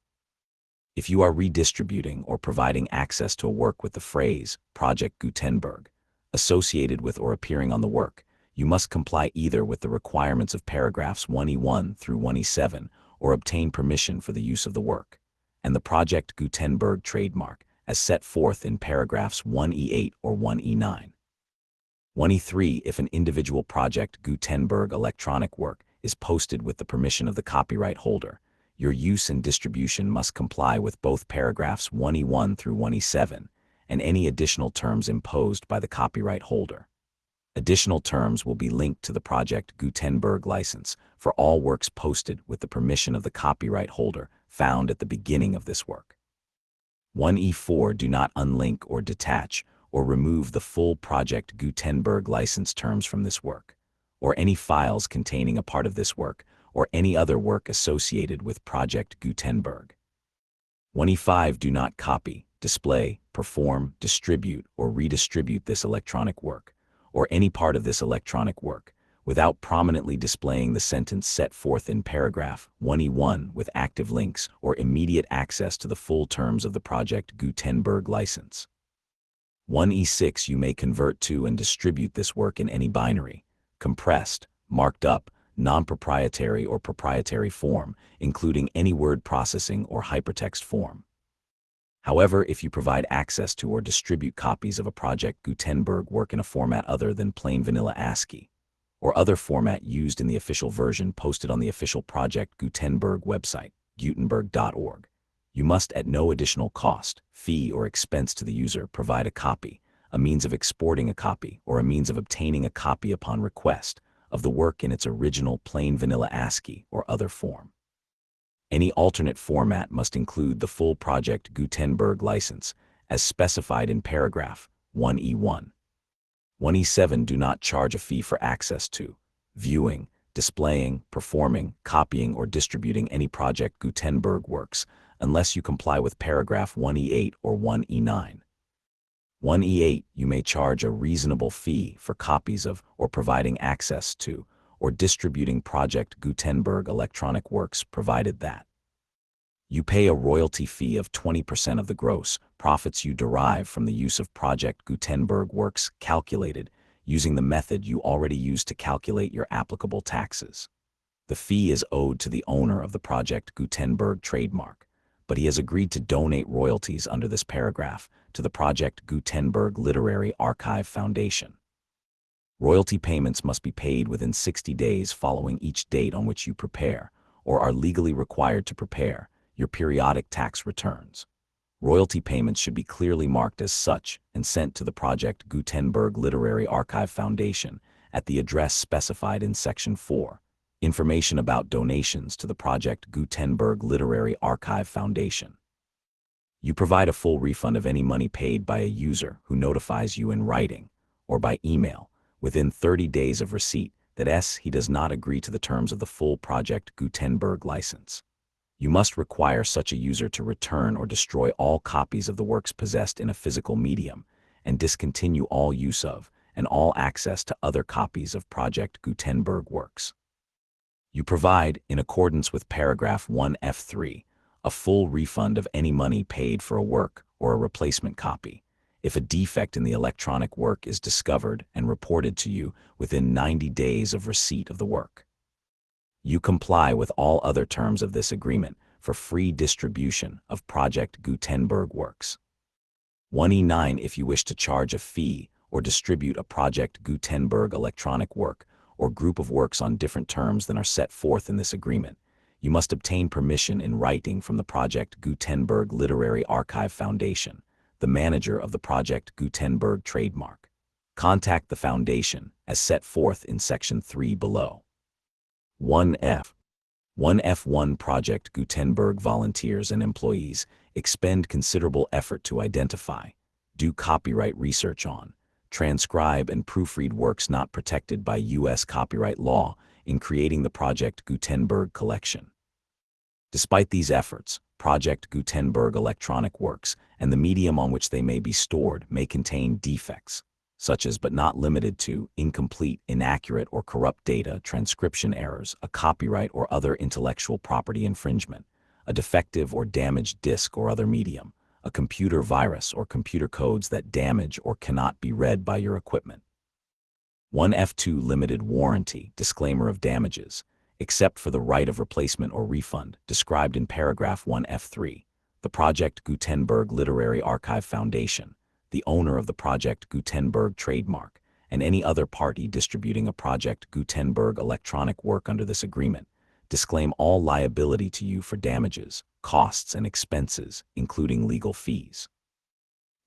If you are redistributing or providing access to a work with the phrase Project Gutenberg associated with or appearing on the work, you must comply either with the requirements of paragraphs 1E1 through 1E7 or obtain permission for the use of the work, and the Project Gutenberg trademark as set forth in paragraphs 1E8 or 1E9. 1E3 If an individual Project Gutenberg electronic work is posted with the permission of the copyright holder, your use and distribution must comply with both paragraphs 1E1 through 1E7 and any additional terms imposed by the copyright holder. Additional terms will be linked to the Project Gutenberg license for all works posted with the permission of the copyright holder found at the beginning of this work. 1E4 Do not unlink or detach or remove the full Project Gutenberg license terms from this work, or any files containing a part of this work, or any other work associated with Project Gutenberg. 1E5 Do not copy, display, perform, distribute, or redistribute this electronic work, or any part of this electronic work, without prominently displaying the sentence set forth in paragraph 1E1 with active links or immediate access to the full terms of the Project Gutenberg license. 1E6 You may convert to and distribute this work in any binary, compressed, marked up, non-proprietary or proprietary form, including any word processing or hypertext form. However, if you provide access to or distribute copies of a Project Gutenberg work in a format other than plain vanilla ASCII, or other format used in the official version posted on the official Project Gutenberg website, gutenberg.org, you must at no additional cost, fee, or expense to the user provide a copy, a means of exporting a copy, or a means of obtaining a copy upon request of the work in its original plain vanilla ASCII or other form. Any alternate format must include the full Project Gutenberg license as specified in paragraph 1E1. 1E7 Do not charge a fee for access to, viewing, displaying, performing, copying, or distributing any Project Gutenberg works unless you comply with paragraph 1E8 or 1E9. 1E8 You may charge a reasonable fee for copies of or providing access to or distributing Project Gutenberg electronic works provided that you pay a royalty fee of 20% of the gross profits you derive from the use of Project Gutenberg works calculated using the method you already use to calculate your applicable taxes. The fee is owed to the owner of the Project Gutenberg trademark, but he has agreed to donate royalties under this paragraph to the Project Gutenberg Literary Archive Foundation. Royalty payments must be paid within 60 days following each date on which you prepare, or are legally required to prepare, your periodic tax returns. Royalty payments should be clearly marked as such and sent to the Project Gutenberg Literary Archive Foundation at the address specified in Section 4. Information about donations to the Project Gutenberg Literary Archive Foundation. You provide a full refund of any money paid by a user who notifies you in writing or by email within 30 days of receipt that he does not agree to the terms of the full Project Gutenberg license. You must require such a user to return or destroy all copies of the works possessed in a physical medium and discontinue all use of and all access to other copies of Project Gutenberg works. You provide, in accordance with paragraph 1F3, a full refund of any money paid for a work or a replacement copy, if a defect in the electronic work is discovered and reported to you within 90 days of receipt of the work. You comply with all other terms of this agreement for free distribution of Project Gutenberg works. 1E9 if you wish to charge a fee or distribute a Project Gutenberg electronic work or group of works on different terms than are set forth in this agreement, you must obtain permission in writing from the Project Gutenberg Literary Archive Foundation, the manager of the Project Gutenberg trademark. Contact the foundation as set forth in Section 3 below. 1F. 1F1 Project Gutenberg volunteers and employees expend considerable effort to identify, do copyright research on, transcribe and proofread works not protected by U.S. copyright law in creating the Project Gutenberg collection. Despite these efforts, Project Gutenberg electronic works and the medium on which they may be stored may contain defects, such as but not limited to incomplete, inaccurate, or corrupt data, transcription errors, a copyright or other intellectual property infringement, a defective or damaged disk or other medium, a computer virus or computer codes that damage or cannot be read by your equipment. 1F2 Limited Warranty Disclaimer of damages, except for the right of replacement or refund described in paragraph 1F3, the Project Gutenberg Literary Archive Foundation, the owner of the Project Gutenberg trademark, and any other party distributing a Project Gutenberg electronic work under this agreement, disclaim all liability to you for damages, costs, and expenses, including legal fees.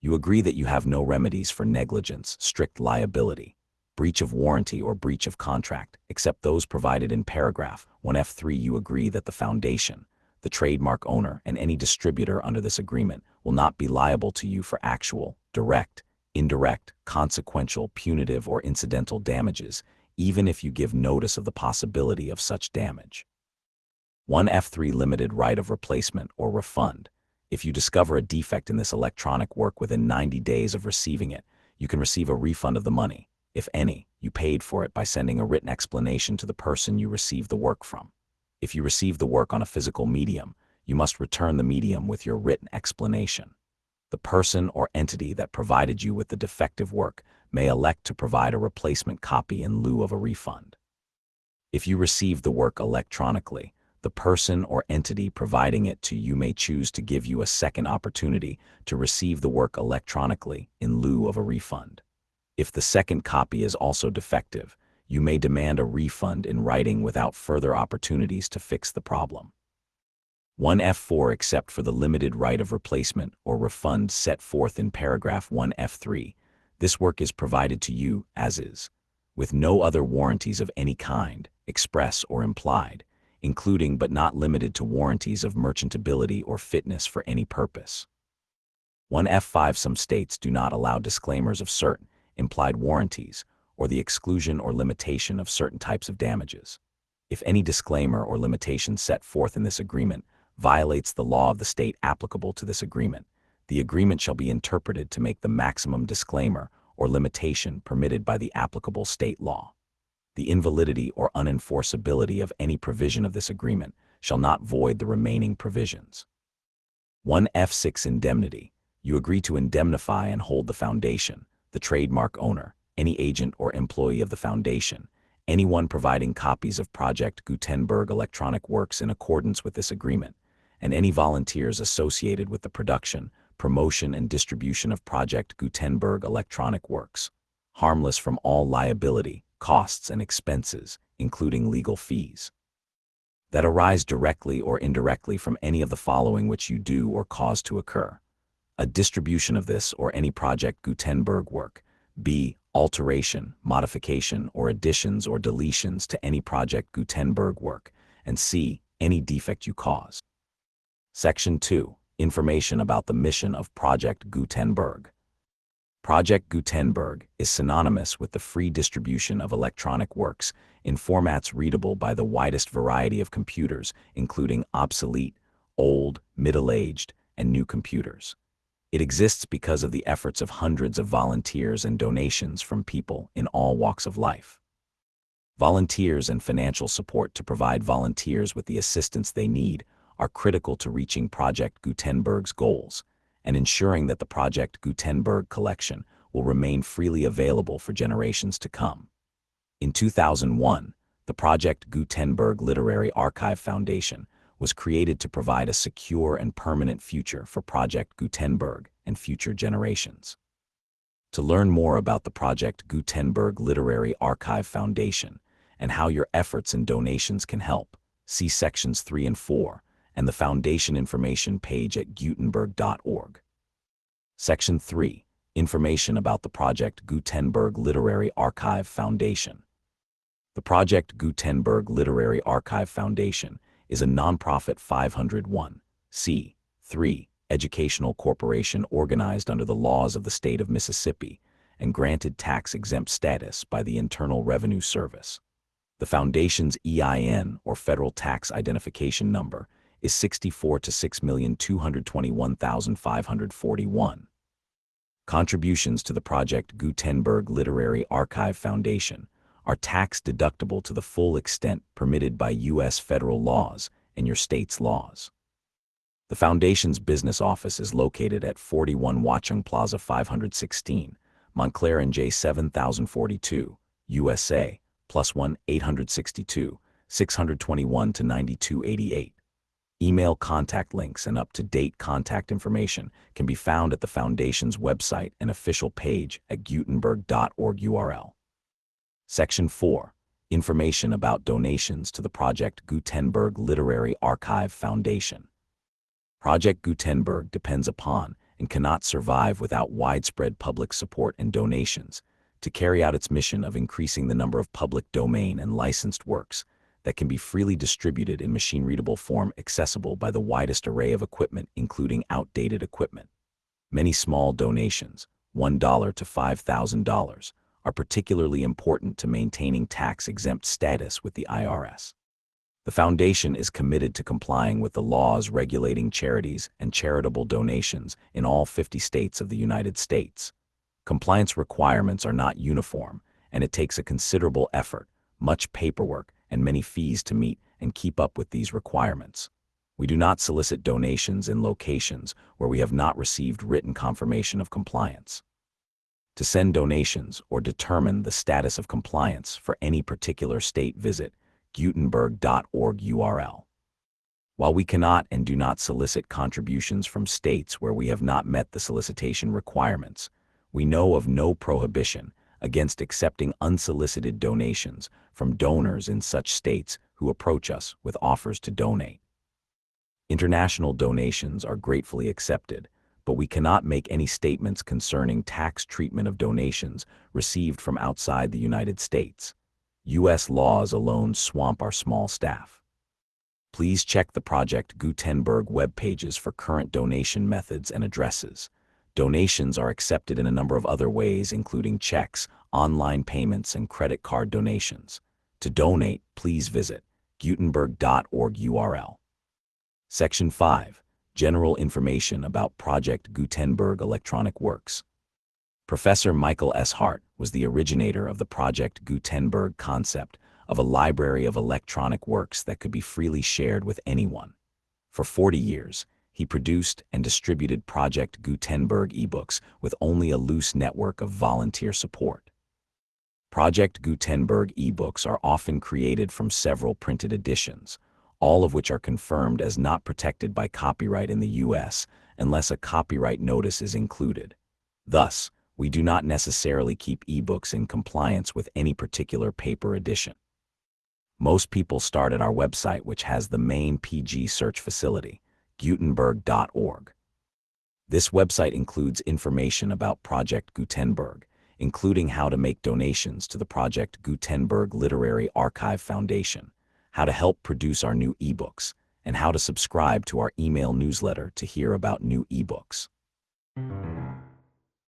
You agree that you have no remedies for negligence, strict liability, breach of warranty, or breach of contract, except those provided in paragraph 1F3. You agree that the foundation, the trademark owner, and any distributor under this agreement will not be liable to you for actual, direct, indirect, consequential, punitive, or incidental damages, even if you give notice of the possibility of such damage. 1F3 Limited Right of Replacement or Refund. If you discover a defect in this electronic work within 90 days of receiving it, you can receive a refund of the money, if any, you paid for it by sending a written explanation to the person you received the work from. If you receive the work on a physical medium, you must return the medium with your written explanation. The person or entity that provided you with the defective work may elect to provide a replacement copy in lieu of a refund. If you receive the work electronically, the person or entity providing it to you may choose to give you a second opportunity to receive the work electronically in lieu of a refund. If the second copy is also defective, you may demand a refund in writing without further opportunities to fix the problem. 1F4 Except for the limited right of replacement or refund set forth in paragraph 1F3, this work is provided to you as is, with no other warranties of any kind, express or implied, including but not limited to warranties of merchantability or fitness for any purpose. 1F5 Some states do not allow disclaimers of certain implied warranties or the exclusion or limitation of certain types of damages. If any disclaimer or limitation set forth in this agreement violates the law of the state applicable to this agreement, the agreement shall be interpreted to make the maximum disclaimer or limitation permitted by the applicable state law. The invalidity or unenforceability of any provision of this agreement shall not void the remaining provisions. 1F6 Indemnity. You agree to indemnify and hold the foundation, the trademark owner, any agent or employee of the foundation, anyone providing copies of Project Gutenberg electronic works in accordance with this agreement, and any volunteers associated with the production, promotion, and distribution of Project Gutenberg electronic works, harmless from all liability, costs, and expenses, including legal fees, that arise directly or indirectly from any of the following which you do or cause to occur: a distribution of this or any Project Gutenberg work, b. alteration, modification, or additions or deletions to any Project Gutenberg work, and c. any defect you cause. Section 2. Information about the mission of Project Gutenberg. Project Gutenberg is synonymous with the free distribution of electronic works in formats readable by the widest variety of computers, including obsolete, old, middle-aged, and new computers. It exists because of the efforts of hundreds of volunteers and donations from people in all walks of life. Volunteers and financial support to provide volunteers with the assistance they need are critical to reaching Project Gutenberg's goals, and ensuring that the Project Gutenberg collection will remain freely available for generations to come. In 2001, the Project Gutenberg Literary Archive Foundation was created to provide a secure and permanent future for Project Gutenberg and future generations. To learn more about the Project Gutenberg Literary Archive Foundation and how your efforts and donations can help, see Sections 3 and 4 and the Foundation information page at gutenberg.org. Section 3. Information about the Project Gutenberg Literary Archive Foundation. The Project Gutenberg Literary Archive Foundation is a nonprofit 501(c)(3) educational corporation organized under the laws of the state of Mississippi and granted tax-exempt status by the Internal Revenue Service. The Foundation's EIN, or Federal Tax Identification Number, is 64 to 6,221,541. Contributions to the Project Gutenberg Literary Archive Foundation are tax-deductible to the full extent permitted by U.S. federal laws and your state's laws. The Foundation's business office is located at 41 Watchung Plaza 516, Montclair NJ 7042, USA, +1 862 621 to 9288. Email contact links and up-to-date contact information can be found at the Foundation's website and official page at gutenberg.org URL. Section 4. Information about donations to the Project Gutenberg Literary Archive Foundation. Project Gutenberg depends upon and cannot survive without widespread public support and donations to carry out its mission of increasing the number of public domain and licensed works that can be freely distributed in machine-readable form accessible by the widest array of equipment, including outdated equipment. Many small donations, $1 to $5,000, are particularly important to maintaining tax-exempt status with the IRS. The Foundation is committed to complying with the laws regulating charities and charitable donations in all 50 states of the United States. Compliance requirements are not uniform, and it takes a considerable effort, much paperwork, and many fees to meet and keep up with these requirements. We do not solicit donations in locations where we have not received written confirmation of compliance. To send donations or determine the status of compliance for any particular state, visit gutenberg.org URL. While we cannot and do not solicit contributions from states where we have not met the solicitation requirements, we know of no prohibition against accepting unsolicited donations from donors in such states who approach us with offers to donate. International donations are gratefully accepted, but we cannot make any statements concerning tax treatment of donations received from outside the United States. U.S. laws alone swamp our small staff. Please check the Project Gutenberg web pages for current donation methods and addresses. Donations are accepted in a number of other ways, including checks, online payments, and credit card donations. To donate, please visit gutenberg.org URL. Section 5. General information about Project Gutenberg electronic works. Professor Michael S. Hart was the originator of the Project Gutenberg concept of a library of electronic works that could be freely shared with anyone. For 40 years, he produced and distributed Project Gutenberg ebooks with only a loose network of volunteer support. Project Gutenberg ebooks are often created from several printed editions, all of which are confirmed as not protected by copyright in the U.S. unless a copyright notice is included. Thus, we do not necessarily keep ebooks in compliance with any particular paper edition. Most people start at our website, which has the main PG search facility, gutenberg.org. This website includes information about Project Gutenberg, including how to make donations to the Project Gutenberg Literary Archive Foundation, how to help produce our new ebooks, and how to subscribe to our email newsletter to hear about new ebooks.